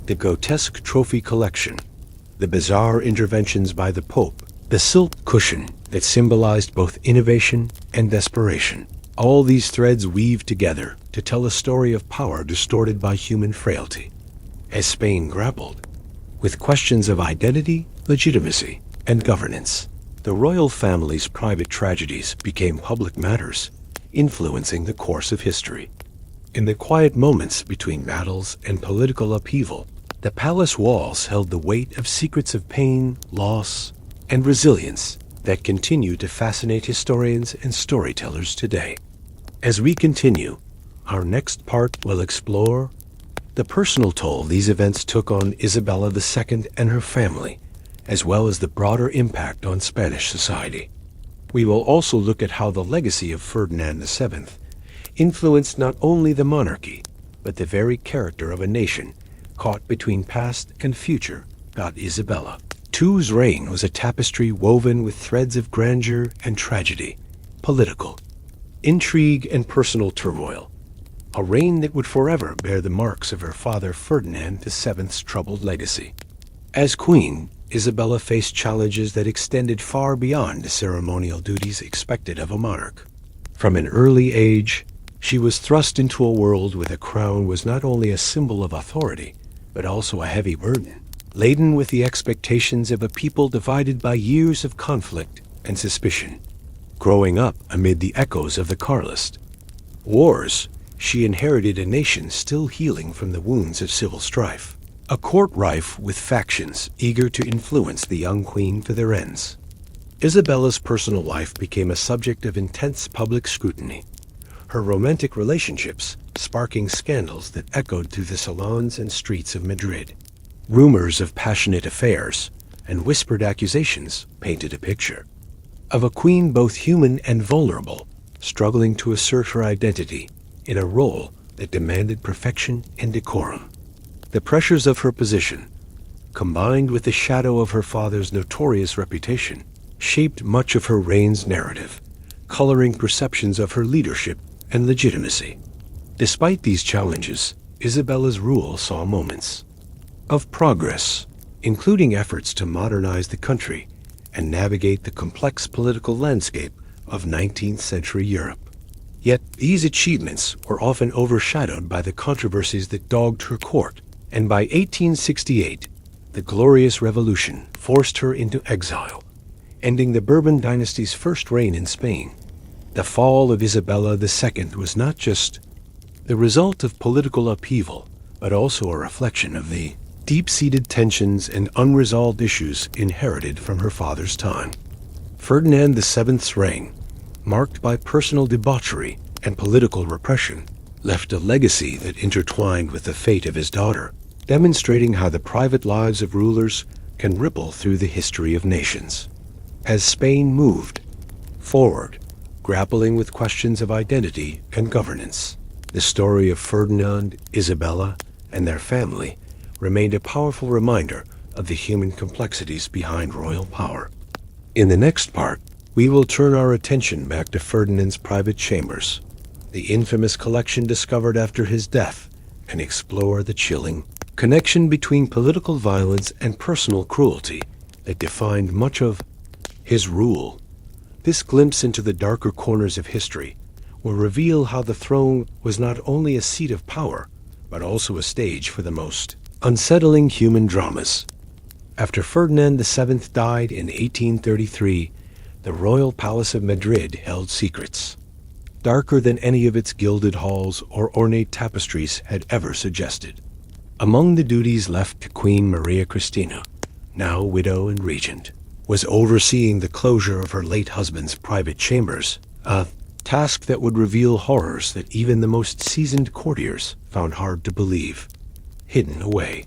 A: The grotesque trophy collection, the bizarre interventions by the Pope, the silk cushion that symbolized both innovation and desperation. All these threads weave together to tell a story of power distorted by human frailty. As Spain grappled with questions of identity, legitimacy, and governance, the royal family's private tragedies became public matters, influencing the course of history. In the quiet moments between battles and political upheaval, the palace walls held the weight of secrets of pain, loss, and resilience that continue to fascinate historians and storytellers today. As we continue, our next part will explore the personal toll these events took on Isabella II and her family, as well as the broader impact on Spanish society. We will also look at how the legacy of Ferdinand VII influenced not only the monarchy, but the very character of a nation caught between past and future. Isabella II's reign was a tapestry woven with threads of grandeur and tragedy, political intrigue and personal turmoil, a reign that would forever bear the marks of her father Ferdinand VII's troubled legacy. As queen, Isabella faced challenges that extended far beyond the ceremonial duties expected of a monarch. From an early age, she was thrust into a world where the crown was not only a symbol of authority, but also a heavy burden, laden with the expectations of a people divided by years of conflict and suspicion. Growing up amid the echoes of the Carlist Wars, she inherited a nation still healing from the wounds of civil strife, a court rife with factions eager to influence the young queen for their ends. Isabella's personal life became a subject of intense public scrutiny, her romantic relationships sparking scandals that echoed through the salons and streets of Madrid. Rumors of passionate affairs and whispered accusations painted a picture of a queen both human and vulnerable, struggling to assert her identity in a role that demanded perfection and decorum. The pressures of her position, combined with the shadow of her father's notorious reputation, shaped much of her reign's narrative, coloring perceptions of her leadership and legitimacy. Despite these challenges, Isabella's rule saw moments of progress, including efforts to modernize the country and navigate the complex political landscape of 19th century Europe. Yet these achievements were often overshadowed by the controversies that dogged her court, and by 1868, the Glorious Revolution forced her into exile, ending the Bourbon dynasty's first reign in Spain. The fall of Isabella II was not just the result of political upheaval, but also a reflection of the deep-seated tensions and unresolved issues inherited from her father's time. Ferdinand VII's reign, marked by personal debauchery and political repression, left a legacy that intertwined with the fate of his daughter, demonstrating how the private lives of rulers can ripple through the history of nations. As Spain moved forward, grappling with questions of identity and governance, the story of Ferdinand, Isabella, and their family remained a powerful reminder of the human complexities behind royal power. In the next part, we will turn our attention back to Ferdinand's private chambers, the infamous collection discovered after his death, and explore the chilling connection between political violence and personal cruelty that defined much of his rule. This glimpse into the darker corners of history will reveal how the throne was not only a seat of power, but also a stage for the most unsettling human dramas. After Ferdinand VII died in 1833, the royal palace of Madrid held secrets, darker than any of its gilded halls or ornate tapestries had ever suggested. Among the duties left to Queen Maria Cristina, now widow and regent, was overseeing the closure of her late husband's private chambers, a task that would reveal horrors that even the most seasoned courtiers found hard to believe. Hidden away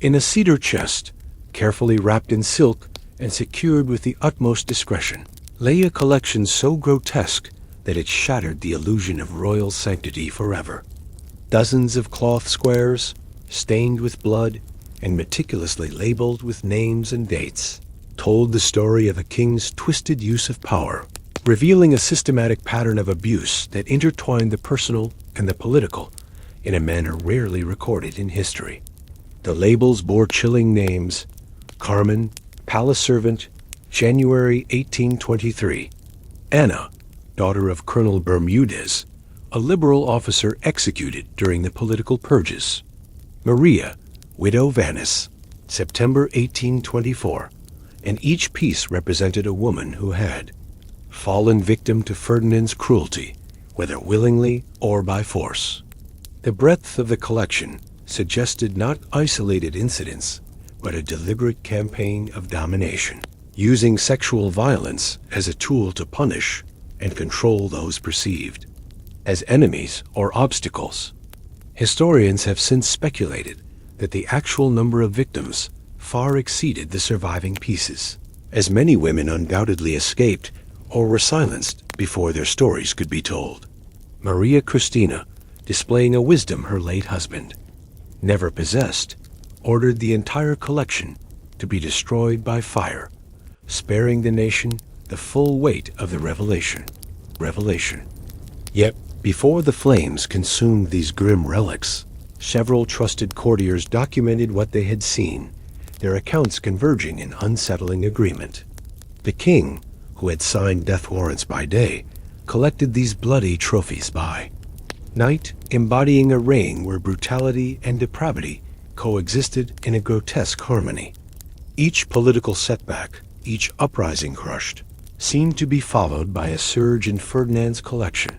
A: in a cedar chest, carefully wrapped in silk and secured with the utmost discretion, lay a collection so grotesque that it shattered the illusion of royal sanctity forever. Dozens of cloth squares, stained with blood and meticulously labeled with names and dates, told the story of a king's twisted use of power, revealing a systematic pattern of abuse that intertwined the personal and the political in a manner rarely recorded in history. The labels bore chilling names: Carmen, palace servant, January 1823; Anna, daughter of Colonel Bermudez, a liberal officer executed during the political purges; Maria, widow Vanis, September 1824, and each piece represented a woman who had fallen victim to Ferdinand's cruelty, whether willingly or by force. The breadth of the collection suggested not isolated incidents, but a deliberate campaign of domination, using sexual violence as a tool to punish and control those perceived as enemies or obstacles. Historians have since speculated that the actual number of victims far exceeded the surviving pieces, as many women undoubtedly escaped or were silenced before their stories could be told. Maria Cristina, displaying a wisdom her late husband never possessed, ordered the entire collection to be destroyed by fire, sparing the nation the full weight of the revelation. Yet, before the flames consumed these grim relics, several trusted courtiers documented what they had seen, their accounts converging in unsettling agreement. The king, who had signed death warrants by day, collected these bloody trophies by night, embodying a reign where brutality and depravity coexisted in a grotesque harmony. Each political setback, each uprising crushed, seemed to be followed by a surge in Ferdinand's collection,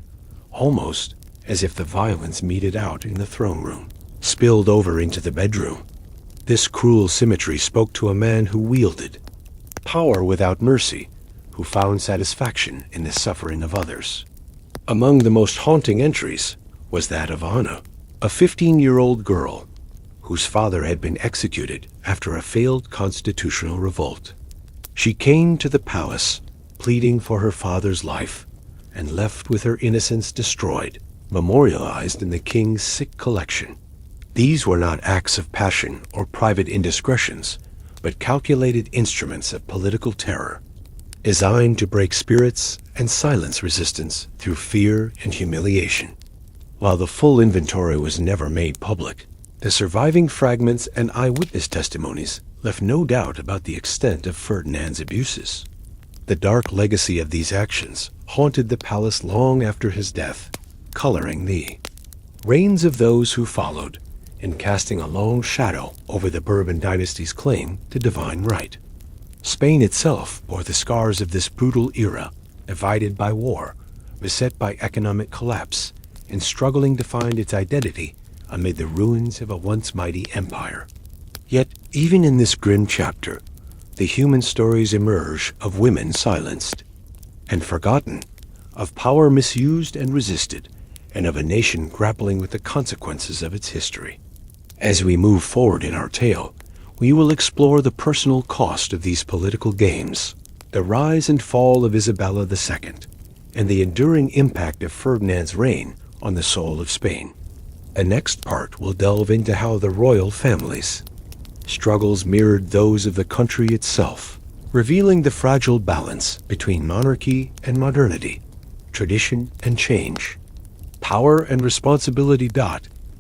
A: almost as if the violence meted out in the throne room spilled over into the bedroom. This cruel symmetry spoke to a man who wielded power without mercy, who found satisfaction in the suffering of others. Among the most haunting entries was that of Anna, a 15-year-old girl whose father had been executed after a failed constitutional revolt. She came to the palace pleading for her father's life and left with her innocence destroyed, memorialized in the king's sick collection. These were not acts of passion or private indiscretions, but calculated instruments of political terror, designed to break spirits and silence resistance through fear and humiliation. While the full inventory was never made public, the surviving fragments and eyewitness testimonies left no doubt about the extent of Ferdinand's abuses. The dark legacy of these actions haunted the palace long after his death, coloring the reigns of those who followed and casting a long shadow over the Bourbon dynasty's claim to divine right. Spain itself bore the scars of this brutal era, divided by war, beset by economic collapse, and struggling to find its identity amid the ruins of a once mighty empire. Yet, even in this grim chapter, the human stories emerge of women silenced and forgotten, of power misused and resisted, and of a nation grappling with the consequences of its history. As we move forward in our tale, we will explore the personal cost of these political games, the rise and fall of Isabella II, and the enduring impact of Ferdinand's reign on the soul of Spain. A next part will delve into how the royal family's struggles mirrored those of the country itself, revealing the fragile balance between monarchy and modernity, tradition and change, power and responsibility.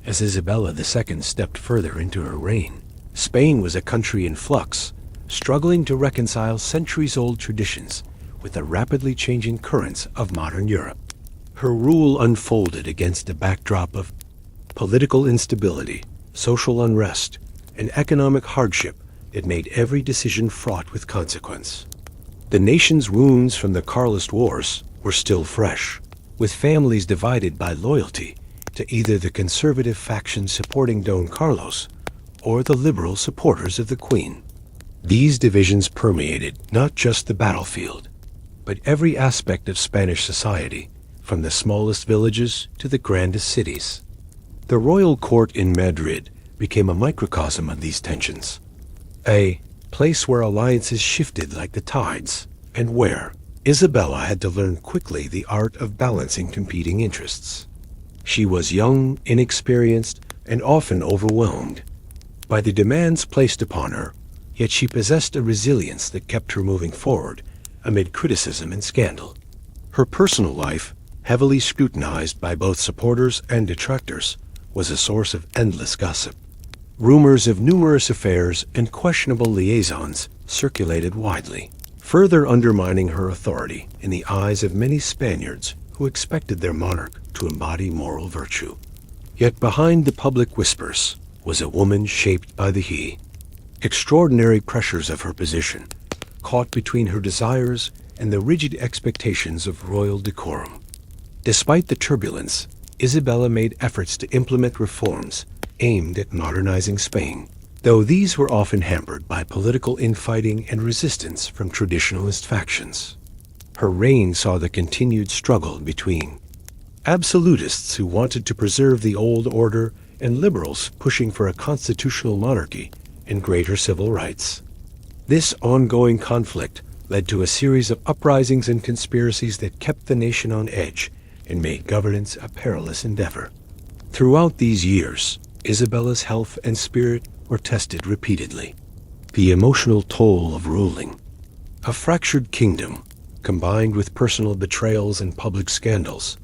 A: As Isabella II stepped further into her reign, Spain was a country in flux, struggling to reconcile centuries-old traditions with the rapidly changing currents of modern Europe. Her rule unfolded against a backdrop of political instability, social unrest, and economic hardship that made every decision fraught with consequence. The nation's wounds from the Carlist Wars were still fresh, with families divided by loyalty to either the conservative faction supporting Don Carlos or the liberal supporters of the Queen. These divisions permeated not just the battlefield, but every aspect of Spanish society, from the smallest villages to the grandest cities. The royal court in Madrid became a microcosm of these tensions, a place where alliances shifted like the tides, and where Isabella had to learn quickly the art of balancing competing interests. She was young, inexperienced, and often overwhelmed by the demands placed upon her, yet she possessed a resilience that kept her moving forward amid criticism and scandal. Her personal life, heavily scrutinized by both supporters and detractors, was a source of endless gossip. Rumors of numerous affairs and questionable liaisons circulated widely, further undermining her authority in the eyes of many Spaniards who expected their monarch to embody moral virtue. Yet behind the public whispers was a woman shaped by the extraordinary pressures of her position, caught between her desires and the rigid expectations of royal decorum. Despite the turbulence, Isabella made efforts to implement reforms aimed at modernizing Spain, though these were often hampered by political infighting and resistance from traditionalist factions. Her reign saw the continued struggle between absolutists who wanted to preserve the old order and liberals pushing for a constitutional monarchy and greater civil rights. This ongoing conflict led to a series of uprisings and conspiracies that kept the nation on edge and made governance a perilous endeavor. Throughout these years, Isabella's health and spirit were tested repeatedly. The emotional toll of ruling a fractured kingdom, combined with personal betrayals and public scandals,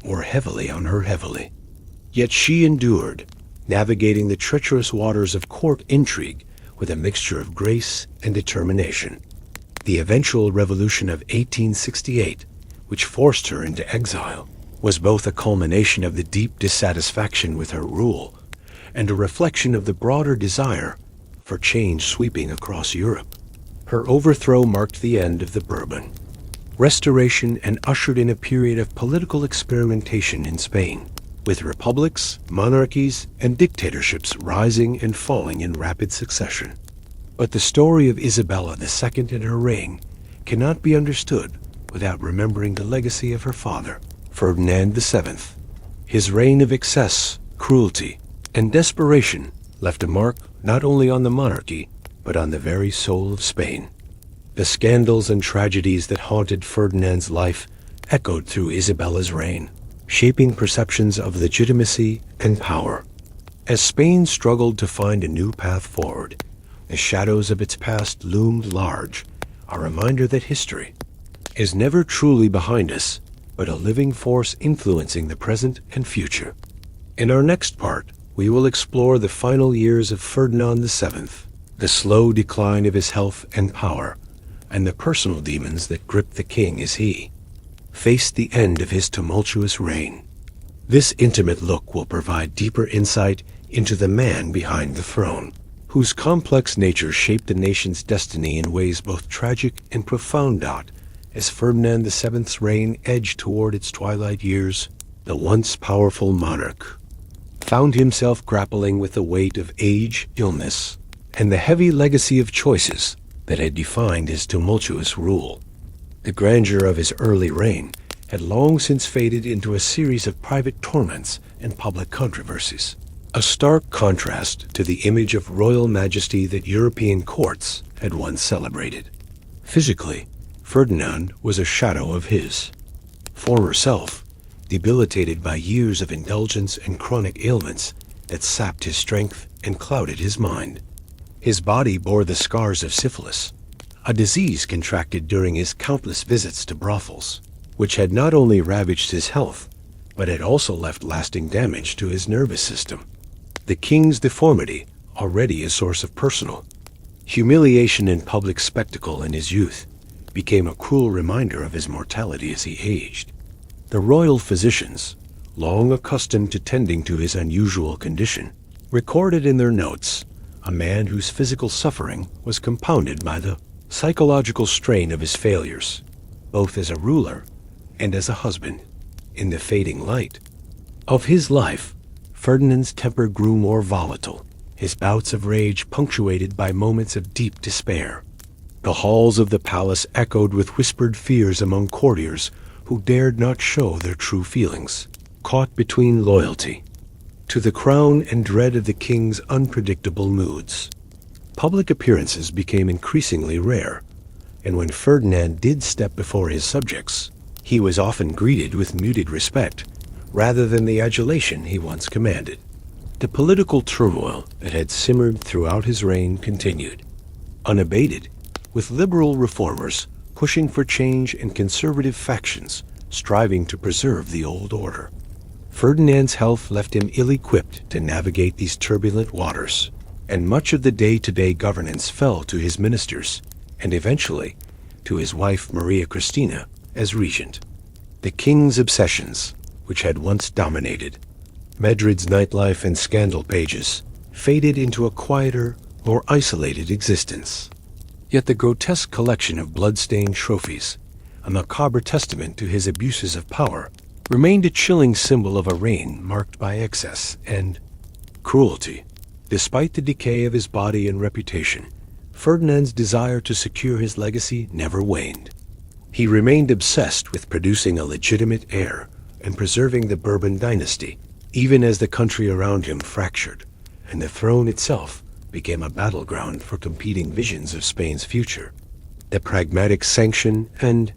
A: wore heavily on her. Yet she endured, navigating the treacherous waters of court intrigue with a mixture of grace and determination. The eventual revolution of 1868, which forced her into exile, was both a culmination of the deep dissatisfaction with her rule and a reflection of the broader desire for change sweeping across Europe. Her overthrow marked the end of the Bourbon Restoration and ushered in a period of political experimentation in Spain, with republics, monarchies, and dictatorships rising and falling in rapid succession. But the story of Isabella II and her reign cannot be understood without remembering the legacy of her father, Ferdinand VII. His reign of excess, cruelty, and desperation left a mark not only on the monarchy, but on the very soul of Spain. The scandals and tragedies that haunted Ferdinand's life echoed through Isabella's reign, shaping perceptions of legitimacy and power. As Spain struggled to find a new path forward, the shadows of its past loomed large, a reminder that history is never truly behind us, but a living force influencing the present and future. In our next part, we will explore the final years of Ferdinand VII, the slow decline of his health and power, and the personal demons that gripped the king as he faced the end of his tumultuous reign. This intimate look will provide deeper insight into the man behind the throne, whose complex nature shaped the nation's destiny in ways both tragic and profound. As Ferdinand VII's reign edged toward its twilight years, the once powerful monarch found himself grappling with the weight of age, illness, and the heavy legacy of choices that had defined his tumultuous rule. The grandeur of his early reign had long since faded into a series of private torments and public controversies. a stark contrast to the image of royal majesty that European courts had once celebrated. Physically, Ferdinand was a shadow of his former self, debilitated by years of indulgence and chronic ailments that sapped his strength and clouded his mind. His body bore the scars of syphilis, a disease contracted during his countless visits to brothels, which had not only ravaged his health, but had also left lasting damage to his nervous system. The king's deformity, already a source of personal humiliation and public spectacle in his youth, became a cruel reminder of his mortality as he aged. The royal physicians, long accustomed to tending to his unusual condition, recorded in their notes a man whose physical suffering was compounded by the psychological strain of his failures, both as a ruler and as a husband. In the fading light of his life, Ferdinand's temper grew more volatile, his bouts of rage punctuated by moments of deep despair. The halls of the palace echoed with whispered fears among courtiers who dared not show their true feelings, caught between loyalty to the crown and dread of the king's unpredictable moods. Public appearances became increasingly rare, and when Ferdinand did step before his subjects, he was often greeted with muted respect, rather than the adulation he once commanded. The political turmoil that had simmered throughout his reign continued, unabated, with liberal reformers pushing for change and conservative factions striving to preserve the old order. Ferdinand's health left him ill-equipped to navigate these turbulent waters, and much of the day-to-day governance fell to his ministers, and eventually to his wife Maria Cristina as regent. The king's obsessions, which had once dominated Madrid's nightlife and scandal pages, faded into a quieter, more isolated existence. Yet the grotesque collection of blood-stained trophies, a macabre testament to his abuses of power, remained a chilling symbol of a reign marked by excess and cruelty. Despite the decay of his body and reputation, Ferdinand's desire to secure his legacy never waned. He remained obsessed with producing a legitimate heir and preserving the Bourbon dynasty, even as the country around him fractured, and the throne itself became a battleground for competing visions of Spain's future. The pragmatic sanction and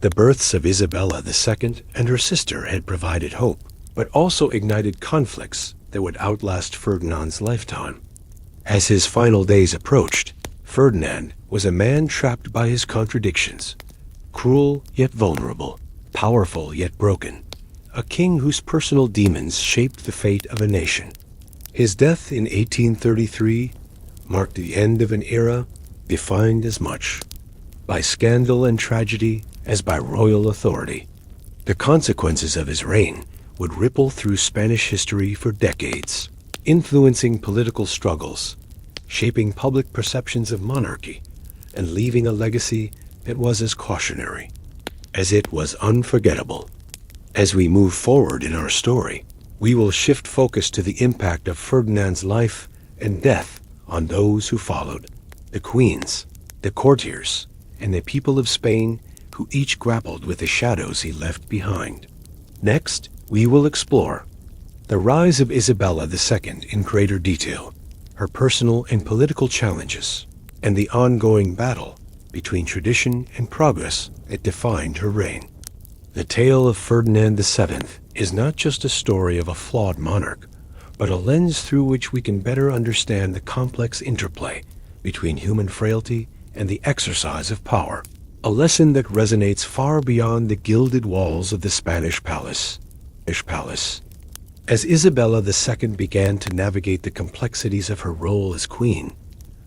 A: the births of Isabella II and her sister had provided hope, but also ignited conflicts that would outlast Ferdinand's lifetime. As his final days approached, Ferdinand was a man trapped by his contradictions, cruel yet vulnerable, powerful yet broken, a king whose personal demons shaped the fate of a nation. His death in 1833 marked the end of an era defined as much by scandal and tragedy as by royal authority. The consequences of his reign would ripple through Spanish history for decades, influencing political struggles, shaping public perceptions of monarchy, and leaving a legacy that was as cautionary as it was unforgettable. As we move forward in our story, we will shift focus to the impact of Ferdinand's life and death on those who followed, the queens, the courtiers, and the people of Spain who each grappled with the shadows he left behind. Next, we will explore the rise of Isabella II in greater detail, her personal and political challenges, and the ongoing battle between tradition and progress that defined her reign. The tale of Ferdinand VII is not just a story of a flawed monarch, but a lens through which we can better understand the complex interplay between human frailty and the exercise of power, a lesson that resonates far beyond the gilded walls of the Spanish palace. As Isabella II began to navigate the complexities of her role as queen,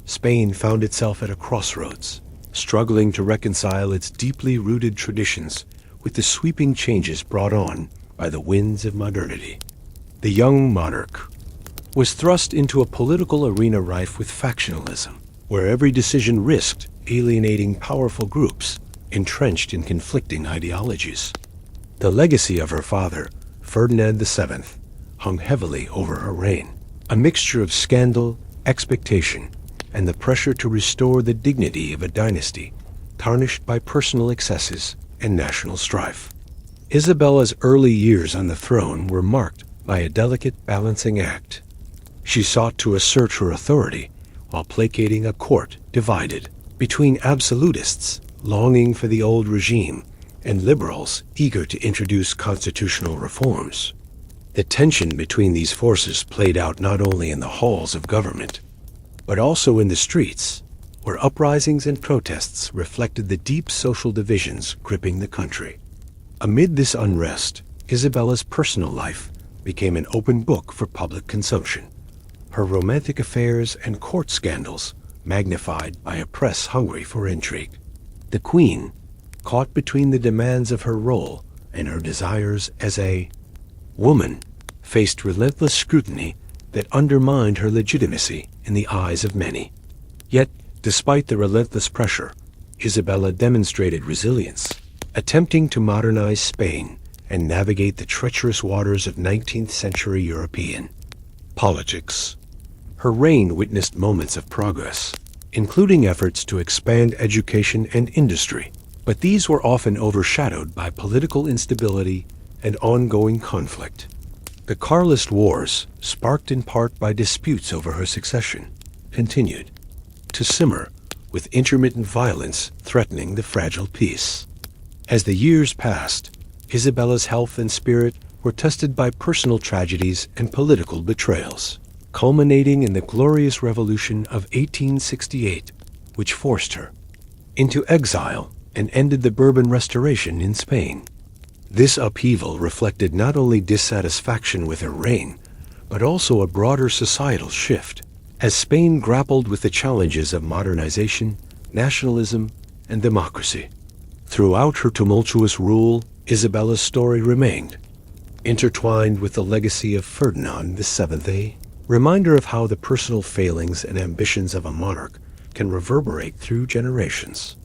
A: Spain found itself at a crossroads, struggling to reconcile its deeply rooted traditions with the sweeping changes brought on by the winds of modernity. The young monarch was thrust into a political arena rife with factionalism, where every decision risked alienating powerful groups entrenched in conflicting ideologies. The legacy of her father, Ferdinand VII, hung heavily over her reign, a mixture of scandal, expectation, and the pressure to restore the dignity of a dynasty tarnished by personal excesses and national strife. Isabella's early years on the throne were marked by a delicate balancing act. She sought to assert her authority while placating a court divided between absolutists longing for the old regime and liberals eager to introduce constitutional reforms. The tension between these forces played out not only in the halls of government, but also in the streets, where uprisings and protests reflected the deep social divisions gripping the country. Amid this unrest, Isabella's personal life became an open book for public consumption. Her romantic affairs and court scandals magnified by a press hungry for intrigue. The queen, caught between the demands of her role and her desires as a woman, faced relentless scrutiny that undermined her legitimacy in the eyes of many. Yet, despite the relentless pressure, Isabella demonstrated resilience, attempting to modernize Spain and navigate the treacherous waters of 19th century European politics. Her reign witnessed moments of progress, including efforts to expand education and industry, but these were often overshadowed by political instability and ongoing conflict. The Carlist Wars, sparked in part by disputes over her succession, continued to simmer, with intermittent violence threatening the fragile peace. As the years passed, Isabella's health and spirit were tested by personal tragedies and political betrayals, culminating in the Glorious Revolution of 1868, which forced her into exile and ended the Bourbon Restoration in Spain. This upheaval reflected not only dissatisfaction with her reign, but also a broader societal shift, as Spain grappled with the challenges of modernization, nationalism, and democracy. Throughout her tumultuous rule, Isabella's story remained intertwined with the legacy of Ferdinand VII, a reminder of how the personal failings and ambitions of a monarch can reverberate through generations.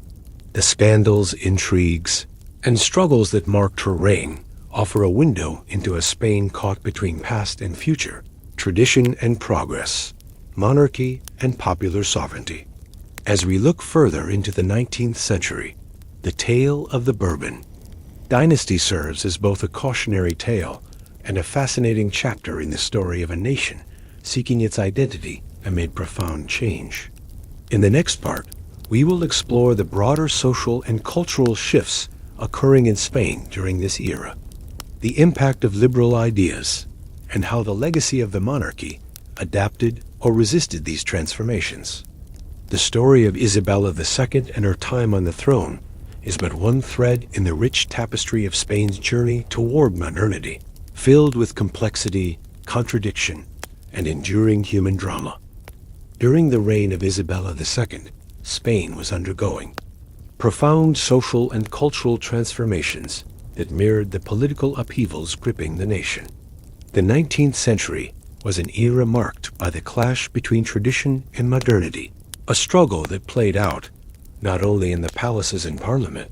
A: The scandals, intrigues, and struggles that marked her reign offer a window into a Spain caught between past and future, tradition and progress, monarchy and popular sovereignty. As we look further into the 19th century, the tale of the Bourbon Dynasty serves as both a cautionary tale and a fascinating chapter in the story of a nation seeking its identity amid profound change. In the next part, we will explore the broader social and cultural shifts occurring in Spain during this era, the impact of liberal ideas, and how the legacy of the monarchy adapted or resisted these transformations. The story of Isabella II and her time on the throne is but one thread in the rich tapestry of Spain's journey toward modernity, filled with complexity, contradiction, and enduring human drama. During the reign of Isabella II, Spain was undergoing profound social and cultural transformations that mirrored the political upheavals gripping the nation. The 19th century was an era marked by the clash between tradition and modernity, a struggle that played out not only in the palaces and parliament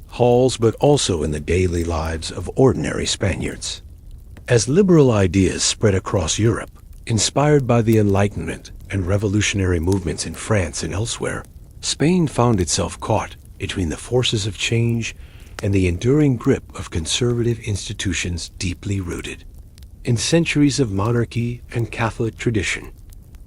A: halls but also in the daily lives of ordinary Spaniards. As liberal ideas spread across Europe, inspired by the Enlightenment and revolutionary movements in France and elsewhere, Spain found itself caught between the forces of change and the enduring grip of conservative institutions deeply rooted in centuries of monarchy and Catholic tradition.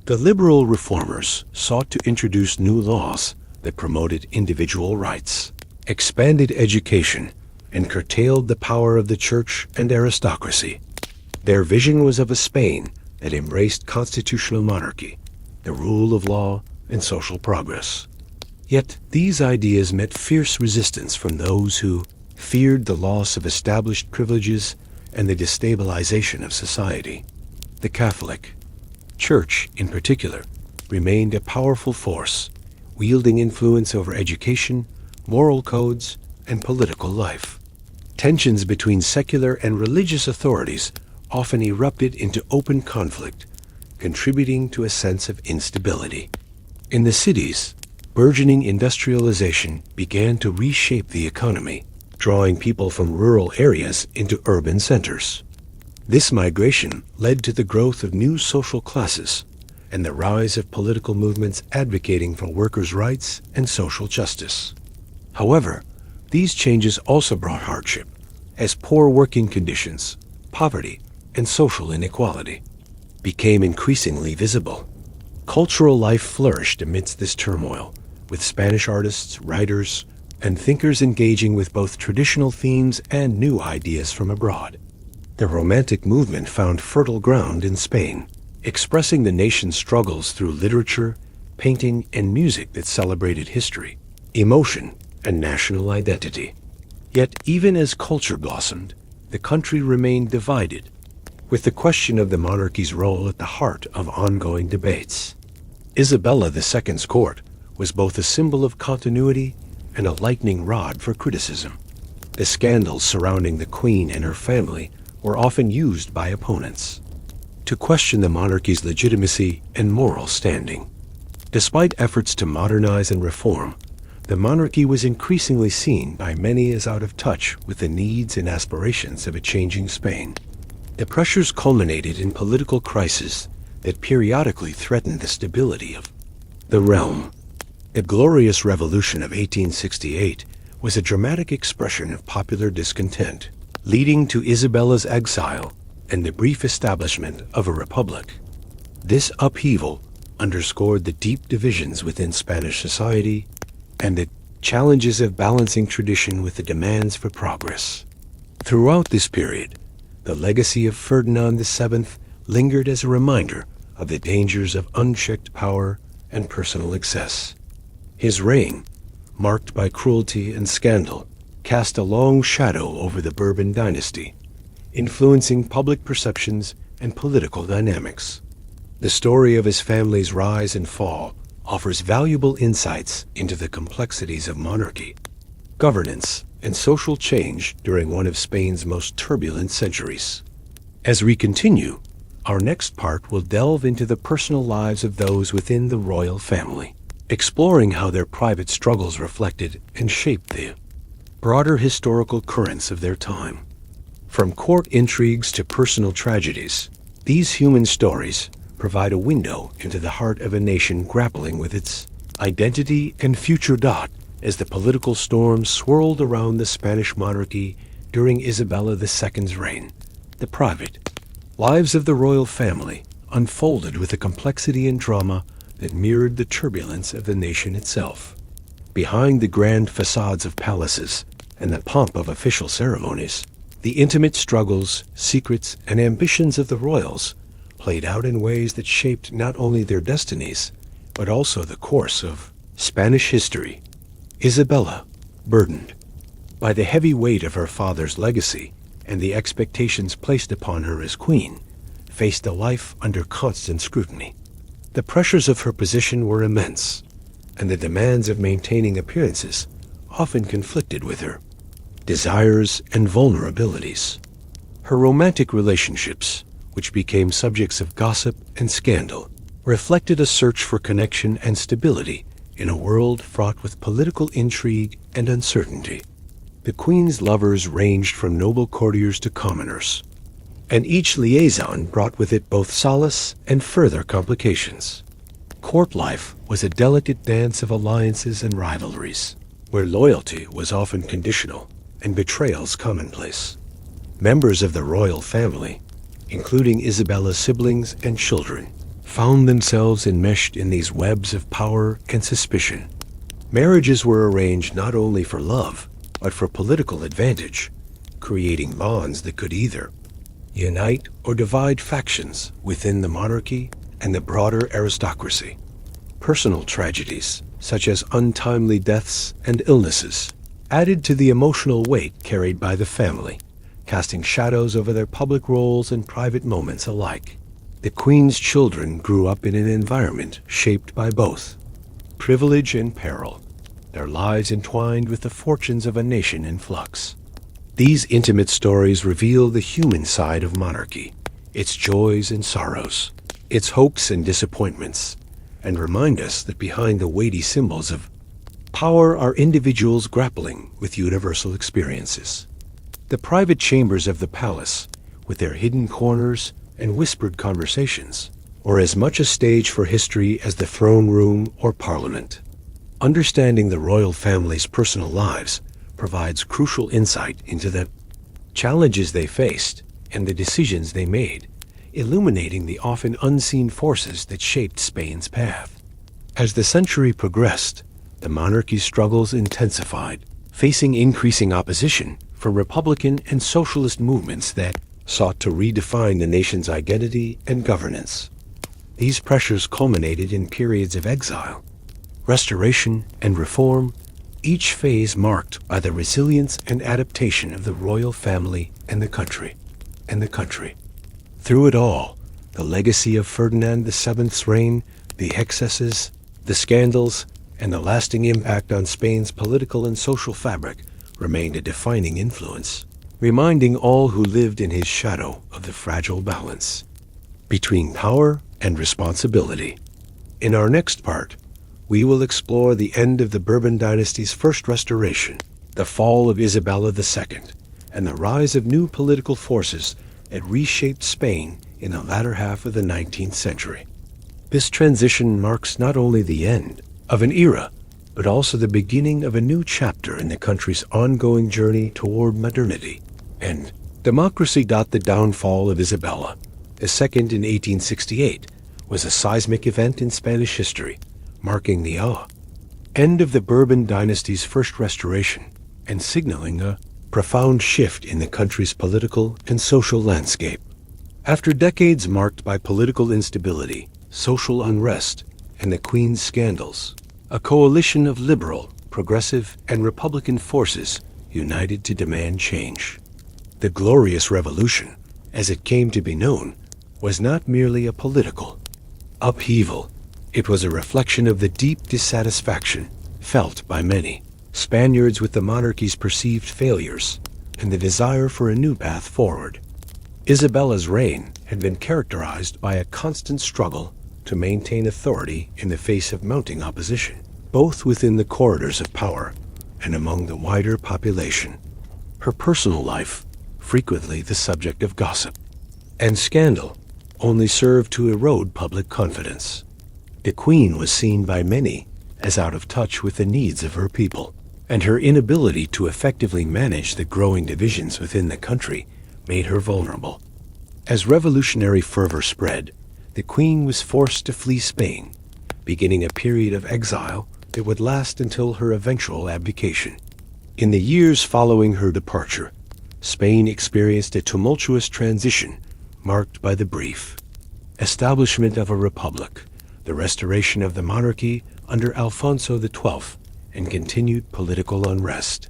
A: The liberal reformers sought to introduce new laws that promoted individual rights, expanded education, and curtailed the power of the church and aristocracy. Their vision was of a Spain that embraced constitutional monarchy, the rule of law, and social progress. Yet these ideas met fierce resistance from those who feared the loss of established privileges and the destabilization of society. The Catholic Church, in particular, remained a powerful force, wielding influence over education, moral codes, and political life. Tensions between secular and religious authorities often erupted into open conflict, contributing to a sense of instability. In the cities, burgeoning industrialization began to reshape the economy, drawing people from rural areas into urban centers. This migration led to the growth of new social classes and the rise of political movements advocating for workers' rights and social justice. However, these changes also brought hardship, as poor working conditions, poverty, and social inequality became increasingly visible. Cultural life flourished amidst this turmoil, with Spanish artists, writers, and thinkers engaging with both traditional themes and new ideas from abroad. The Romantic movement found fertile ground in Spain, expressing the nation's struggles through literature, painting, and music that celebrated history, emotion, and national identity. Yet, even as culture blossomed, the country remained divided, with the question of the monarchy's role at the heart of ongoing debates. Isabella II's court was both a symbol of continuity and a lightning rod for criticism. The scandals surrounding the queen and her family were often used by opponents to question the monarchy's legitimacy and moral standing. Despite efforts to modernize and reform, the monarchy was increasingly seen by many as out of touch with the needs and aspirations of a changing Spain. The pressures culminated in political crises that periodically threatened the stability of the realm. The Glorious Revolution of 1868 was a dramatic expression of popular discontent, leading to Isabella's exile and the brief establishment of a republic. This upheaval underscored the deep divisions within Spanish society and the challenges of balancing tradition with the demands for progress. Throughout this period, the legacy of Ferdinand VII lingered as a reminder of the dangers of unchecked power and personal excess. His reign, marked by cruelty and scandal, cast a long shadow over the Bourbon dynasty, influencing public perceptions and political dynamics. The story of his family's rise and fall offers valuable insights into the complexities of monarchy, governance, and social change during one of Spain's most turbulent centuries. As we continue, our next part will delve into the personal lives of those within the royal family, exploring how their private struggles reflected and shaped the broader historical currents of their time. From court intrigues to personal tragedies, these human stories provide a window into the heart of a nation grappling with its identity and future. As the political storm swirled around the Spanish monarchy during Isabella II's reign, the private lives of the royal family unfolded with a complexity and drama that mirrored the turbulence of the nation itself. Behind the grand facades of palaces and the pomp of official ceremonies, the intimate struggles, secrets, and ambitions of the royals played out in ways that shaped not only their destinies, but also the course of Spanish history. Isabella, burdened by the heavy weight of her father's legacy and the expectations placed upon her as queen, faced a life under constant scrutiny. The pressures of her position were immense, and the demands of maintaining appearances often conflicted with her desires and vulnerabilities. Her romantic relationships, which became subjects of gossip and scandal, reflected a search for connection and stability in a world fraught with political intrigue and uncertainty. The queen's lovers ranged from noble courtiers to commoners, and each liaison brought with it both solace and further complications. Court life was a delicate dance of alliances and rivalries, where loyalty was often conditional and betrayals commonplace. Members of the royal family, including Isabella's siblings and children, found themselves enmeshed in these webs of power and suspicion. Marriages were arranged not only for love, but for political advantage, creating bonds that could either unite or divide factions within the monarchy and the broader aristocracy. Personal tragedies, such as untimely deaths and illnesses, added to the emotional weight carried by the family, casting shadows over their public roles and private moments alike. The queen's children grew up in an environment shaped by both privilege and peril, their lives entwined with the fortunes of a nation in flux. These intimate stories reveal the human side of monarchy, its joys and sorrows, its hopes and disappointments, and remind us that behind the weighty symbols of power are individuals grappling with universal experiences. The private chambers of the palace, with their hidden corners and whispered conversations, are as much a stage for history as the throne room or parliament. Understanding the royal family's personal lives provides crucial insight into the challenges they faced and the decisions they made, illuminating the often unseen forces that shaped Spain's path. As the century progressed, the monarchy's struggles intensified, facing increasing opposition from Republican and socialist movements that sought to redefine the nation's identity and governance. These pressures culminated in periods of exile, restoration, and reform, each phase marked by the resilience and adaptation of the royal family and the country. Through it all, the legacy of Ferdinand VII's reign, the excesses, the scandals, and the lasting impact on Spain's political and social fabric remained a defining influence, reminding all who lived in his shadow of the fragile balance between power and responsibility. In our next part, we will explore the end of the Bourbon dynasty's first restoration, the fall of Isabella II, and the rise of new political forces that reshaped Spain in the latter half of the 19th century. This transition marks not only the end of an era, but also the beginning of a new chapter in the country's ongoing journey toward modernity and democracy. The downfall of Isabella II in 1868 was a seismic event in Spanish history, marking the end of the Bourbon dynasty's first restoration and signaling a profound shift in the country's political and social landscape. After decades marked by political instability, social unrest, and the Queen's scandals, a coalition of liberal, progressive, and Republican forces united to demand change. The Glorious Revolution, as it came to be known, was not merely a political upheaval. It was a reflection of the deep dissatisfaction felt by many Spaniards with the monarchy's perceived failures and the desire for a new path forward. Isabella's reign had been characterized by a constant struggle to maintain authority in the face of mounting opposition, both within the corridors of power and among the wider population. Her personal life, frequently the subject of gossip and scandal, only served to erode public confidence. The Queen was seen by many as out of touch with the needs of her people, and her inability to effectively manage the growing divisions within the country made her vulnerable. As revolutionary fervor spread, the Queen was forced to flee Spain, beginning a period of exile that would last until her eventual abdication. In the years following her departure, Spain experienced a tumultuous transition marked by the brief establishment of a republic, the restoration of the monarchy under Alfonso XII, and continued political unrest.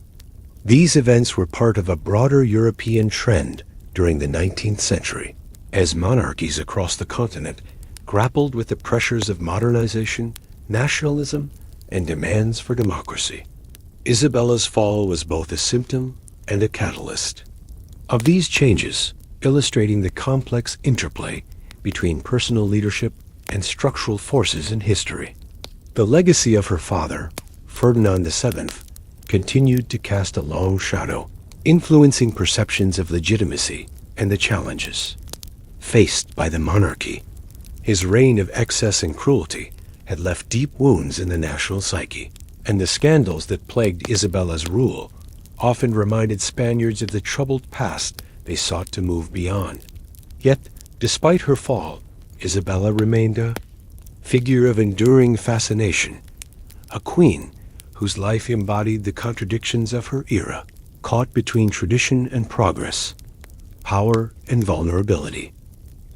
A: These events were part of a broader European trend during the 19th century, as monarchies across the continent grappled with the pressures of modernization, nationalism, and demands for democracy. Isabella's fall was both a symptom and a catalyst of these changes, illustrating the complex interplay between personal leadership and structural forces in history. The legacy of her father, Ferdinand VII, continued to cast a long shadow, influencing perceptions of legitimacy and the challenges faced by the monarchy. His reign of excess and cruelty had left deep wounds in the national psyche, and the scandals that plagued Isabella's rule often reminded Spaniards of the troubled past they sought to move beyond. Yet, despite her fall, Isabella remained a figure of enduring fascination, a queen whose life embodied the contradictions of her era, caught between tradition and progress, power and vulnerability.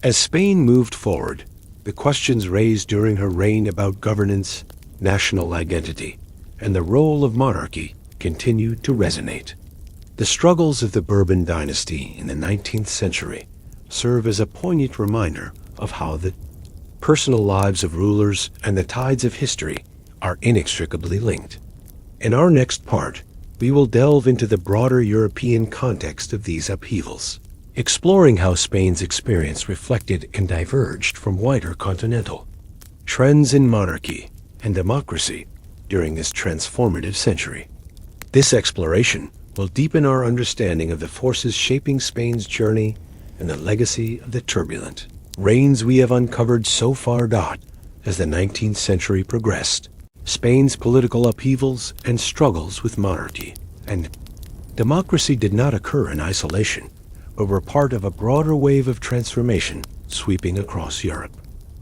A: As Spain moved forward, the questions raised during her reign about governance, national identity, and the role of monarchy continued to resonate. The struggles of the Bourbon dynasty in the 19th century serve as a poignant reminder of how the personal lives of rulers and the tides of history are inextricably linked. In our next part, we will delve into the broader European context of these upheavals, exploring how Spain's experience reflected and diverged from wider continental trends in monarchy and democracy during this transformative century. This exploration will deepen our understanding of the forces shaping Spain's journey and the legacy of the turbulent reigns we have uncovered so far. As the 19th century progressed, Spain's political upheavals and struggles with monarchy and democracy did not occur in isolation, but were part of a broader wave of transformation sweeping across Europe.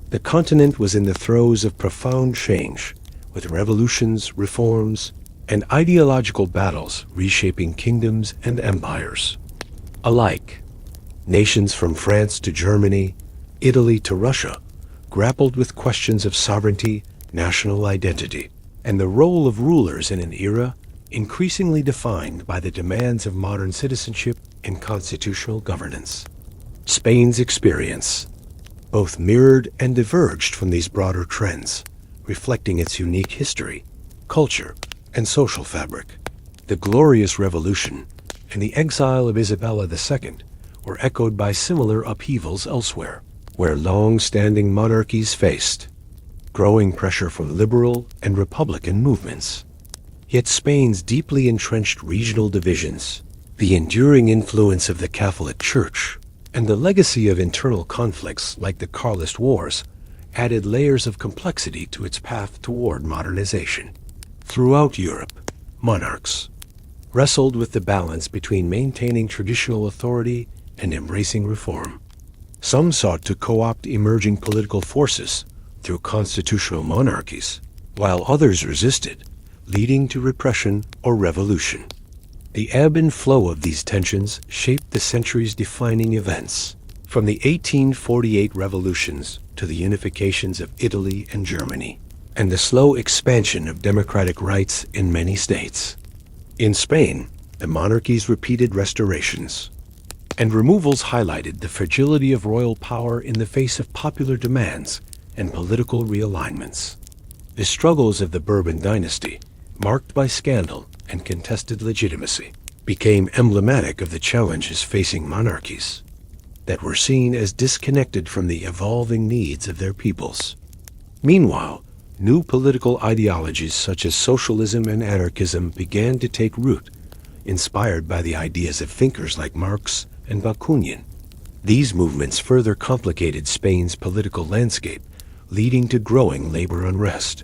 A: The continent was in the throes of profound change, with revolutions, reforms, and ideological battles reshaping kingdoms and empires. Alike, nations from France to Germany, Italy to Russia, grappled with questions of sovereignty, national identity, and the role of rulers in an era increasingly defined by the demands of modern citizenship and constitutional governance. Spain's experience both mirrored and diverged from these broader trends, reflecting its unique history, culture, and social fabric. The Glorious Revolution and the exile of Isabella II were echoed by similar upheavals elsewhere, where long-standing monarchies faced growing pressure from liberal and republican movements. Yet Spain's deeply entrenched regional divisions, the enduring influence of the Catholic Church, and the legacy of internal conflicts like the Carlist Wars added layers of complexity to its path toward modernization. Throughout Europe, monarchs wrestled with the balance between maintaining traditional authority and embracing reform. Some sought to co-opt emerging political forces through constitutional monarchies, while others resisted, leading to repression or revolution. The ebb and flow of these tensions shaped the century's defining events, from the 1848 revolutions to the unifications of Italy and Germany, and the slow expansion of democratic rights in many states. In Spain, the monarchy's repeated restorations and removals highlighted the fragility of royal power in the face of popular demands and political realignments. The struggles of the Bourbon Dynasty, marked by scandal and contested legitimacy, became emblematic of the challenges facing monarchies that were seen as disconnected from the evolving needs of their peoples. Meanwhile, new political ideologies such as socialism and anarchism began to take root, inspired by the ideas of thinkers like Marx and Bakunin. These movements further complicated Spain's political landscape, leading to growing labor unrest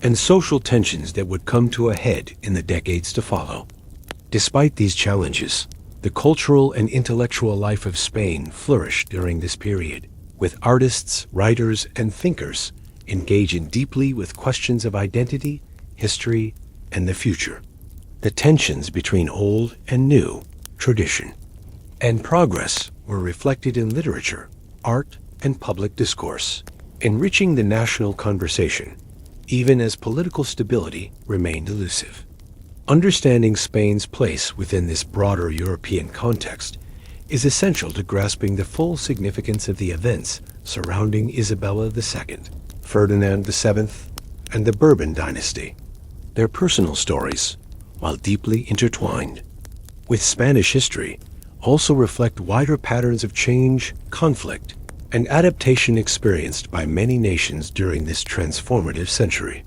A: and social tensions that would come to a head in the decades to follow. Despite these challenges, the cultural and intellectual life of Spain flourished during this period, with artists, writers, and thinkers engaging deeply with questions of identity, history, and the future. The tensions between old and new, tradition, and progress were reflected in literature, art, and public discourse, enriching the national conversation, even as political stability remained elusive. Understanding Spain's place within this broader European context is essential to grasping the full significance of the events surrounding Isabella II, Ferdinand VII, and the Bourbon dynasty. Their personal stories, while deeply intertwined with Spanish history, also reflect wider patterns of change, conflict, and adaptation experienced by many nations during this transformative century.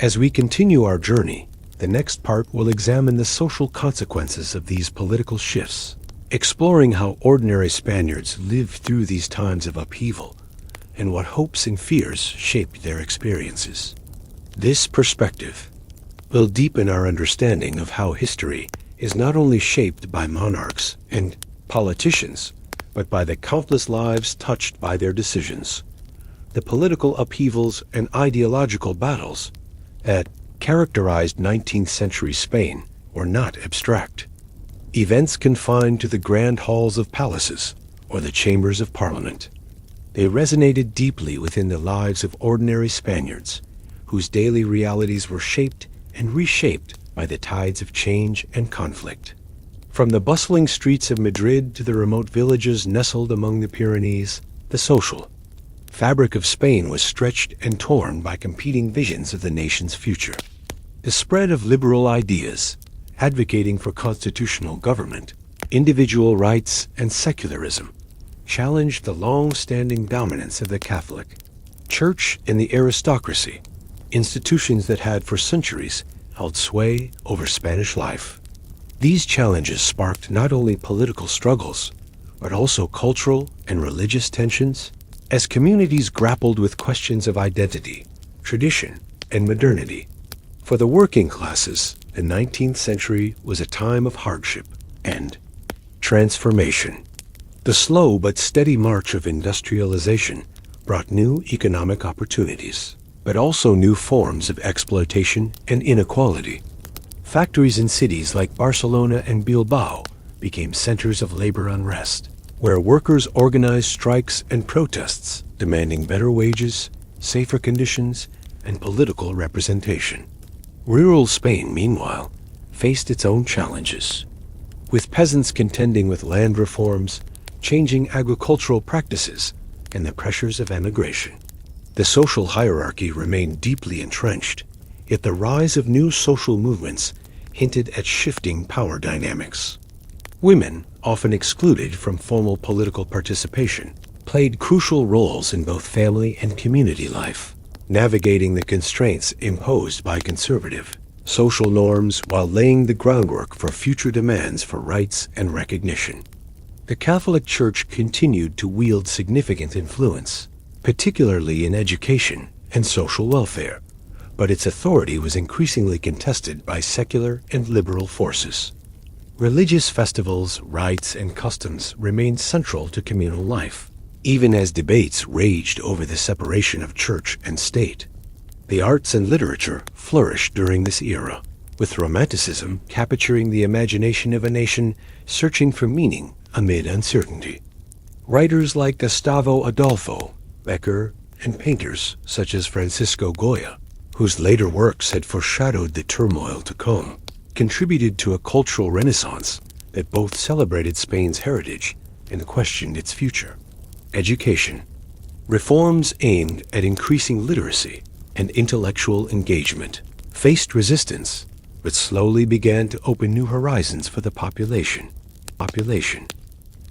A: As we continue our journey, the next part will examine the social consequences of these political shifts, exploring how ordinary Spaniards lived through these times of upheaval and what hopes and fears shaped their experiences. This perspective will deepen our understanding of how history is not only shaped by monarchs and politicians, but by the countless lives touched by their decisions. The political upheavals and ideological battles that characterized 19th century Spain were not abstract. Events confined to the grand halls of palaces or the chambers of parliament. They resonated deeply within the lives of ordinary Spaniards, whose daily realities were shaped and reshaped by the tides of change and conflict. From the bustling streets of Madrid to the remote villages nestled among the Pyrenees, the social fabric of Spain was stretched and torn by competing visions of the nation's future. The spread of liberal ideas, advocating for constitutional government, individual rights, and secularism, challenged the long-standing dominance of the Catholic Church and the aristocracy, institutions that had for centuries held sway over Spanish life. These challenges sparked not only political struggles, but also cultural and religious tensions as communities grappled with questions of identity, tradition, and modernity. For the working classes, the 19th century was a time of hardship and transformation. The slow but steady march of industrialization brought new economic opportunities, but also new forms of exploitation and inequality. Factories in cities like Barcelona and Bilbao became centers of labor unrest, where workers organized strikes and protests demanding better wages, safer conditions, and political representation. Rural Spain, meanwhile, faced its own challenges, with peasants contending with land reforms, changing agricultural practices, and the pressures of emigration. The social hierarchy remained deeply entrenched, yet the rise of new social movements hinted at shifting power dynamics. Women, often excluded from formal political participation, played crucial roles in both family and community life, navigating the constraints imposed by conservative social norms while laying the groundwork for future demands for rights and recognition. The Catholic Church continued to wield significant influence, particularly in education and social welfare, but its authority was increasingly contested by secular and liberal forces. Religious festivals, rites, and customs remained central to communal life, even as debates raged over the separation of church and state. The arts and literature flourished during this era, with Romanticism capturing the imagination of a nation searching for meaning amid uncertainty. Writers like Gustavo Adolfo Becker and painters such as Francisco Goya, whose later works had foreshadowed the turmoil to come, contributed to a cultural renaissance that both celebrated Spain's heritage and questioned its future. Education. Reforms aimed at increasing literacy and intellectual engagement faced resistance, but slowly began to open new horizons for the population.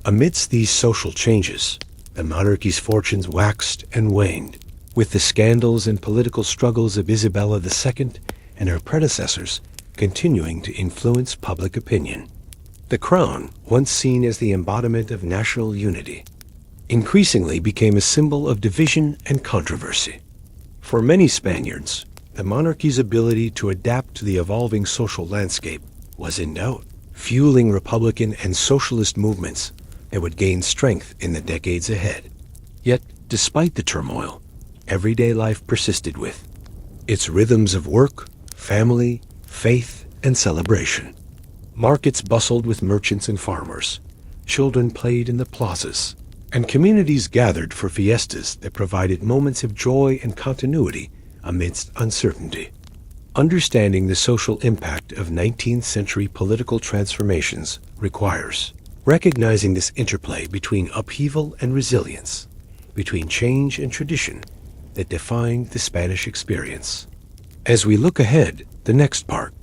A: Amidst these social changes, the monarchy's fortunes waxed and waned, with the scandals and political struggles of Isabella II and her predecessors continuing to influence public opinion. The crown, once seen as the embodiment of national unity, increasingly became a symbol of division and controversy. For many Spaniards, the monarchy's ability to adapt to the evolving social landscape was in doubt, fueling Republican and socialist movements that would gain strength in the decades ahead. Yet, despite the turmoil, everyday life persisted with its rhythms of work, family, faith, and celebration. Markets bustled with merchants and farmers, children played in the plazas, and communities gathered for fiestas that provided moments of joy and continuity amidst uncertainty. Understanding the social impact of 19th century political transformations requires recognizing this interplay between upheaval and resilience, between change and tradition that defined the Spanish experience. As we look ahead, the next part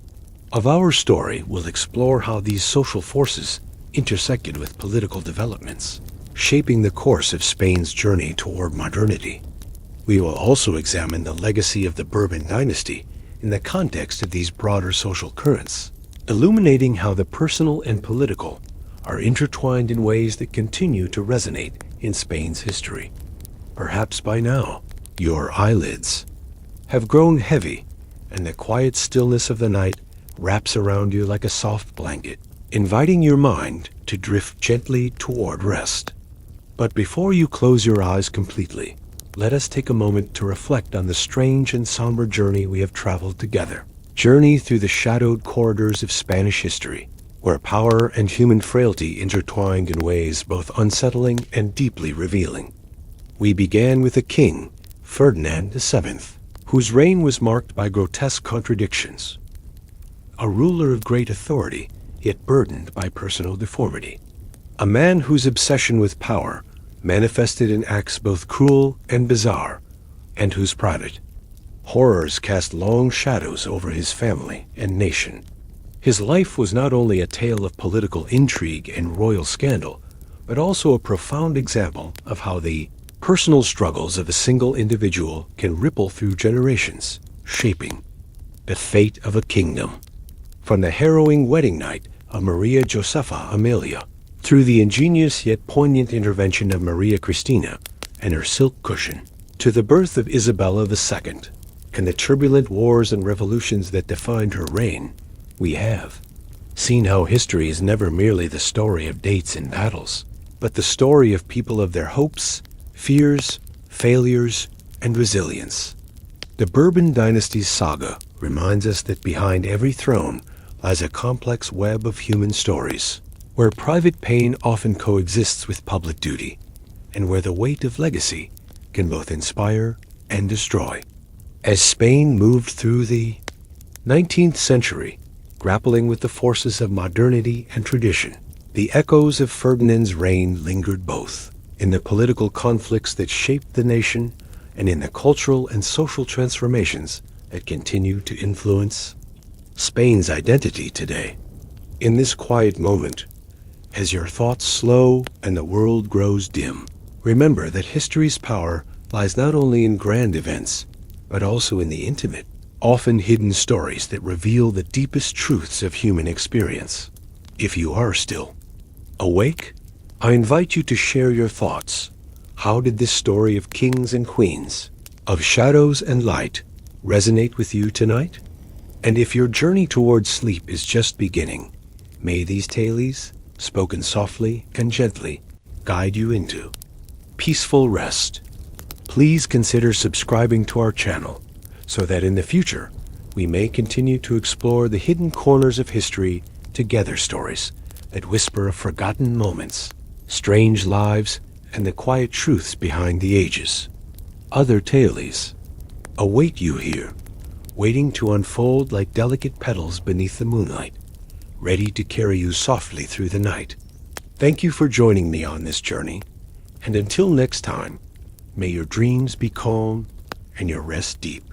A: of our story will explore how these social forces intersected with political developments, shaping the course of Spain's journey toward modernity. We will also examine the legacy of the Bourbon dynasty in the context of these broader social currents, illuminating how the personal and political are intertwined in ways that continue to resonate in Spain's history. Perhaps by now, your eyelids have grown heavy, and the quiet stillness of the night wraps around you like a soft blanket, inviting your mind to drift gently toward rest. But before you close your eyes completely, let us take a moment to reflect on the strange and somber journey we have traveled together. Journey through the shadowed corridors of Spanish history, where power and human frailty intertwined in ways both unsettling and deeply revealing. We began with a king, Ferdinand VII, whose reign was marked by grotesque contradictions. A ruler of great authority, yet burdened by personal deformity. A man whose obsession with power manifested in acts both cruel and bizarre, and whose private horrors cast long shadows over his family and nation. His life was not only a tale of political intrigue and royal scandal, but also a profound example of how the personal struggles of a single individual can ripple through generations, shaping the fate of a kingdom. From the harrowing wedding night of Maria Josepha Amelia, through the ingenious yet poignant intervention of Maria Cristina and her silk cushion, to the birth of Isabella II and the turbulent wars and revolutions that defined her reign, we have seen how history is never merely the story of dates and battles, but the story of people of their hopes, fears, failures, and resilience. The Bourbon Dynasty's saga reminds us that behind every throne lies a complex web of human stories, where private pain often coexists with public duty, and where the weight of legacy can both inspire and destroy. As Spain moved through the 19th century, grappling with the forces of modernity and tradition, the echoes of Ferdinand's reign lingered both in the political conflicts that shaped the nation and in the cultural and social transformations that continue to influence Spain's identity today. In this quiet moment, as your thoughts slow and the world grows dim, remember that history's power lies not only in grand events, but also in the intimate, often hidden stories that reveal the deepest truths of human experience. If you are still awake, I invite you to share your thoughts. How did this story of kings and queens, of shadows and light, resonate with you tonight? And if your journey towards sleep is just beginning, may these tales, spoken softly and gently, guide you into peaceful rest. Please consider subscribing to our channel so that in the future we may continue to explore the hidden corners of history together, stories that whisper of forgotten moments, strange lives, and the quiet truths behind the ages. Other tales await you here, waiting to unfold like delicate petals beneath the moonlight, ready to carry you softly through the night. Thank you for joining me on this journey, and until next time, may your dreams be calm and your rest deep.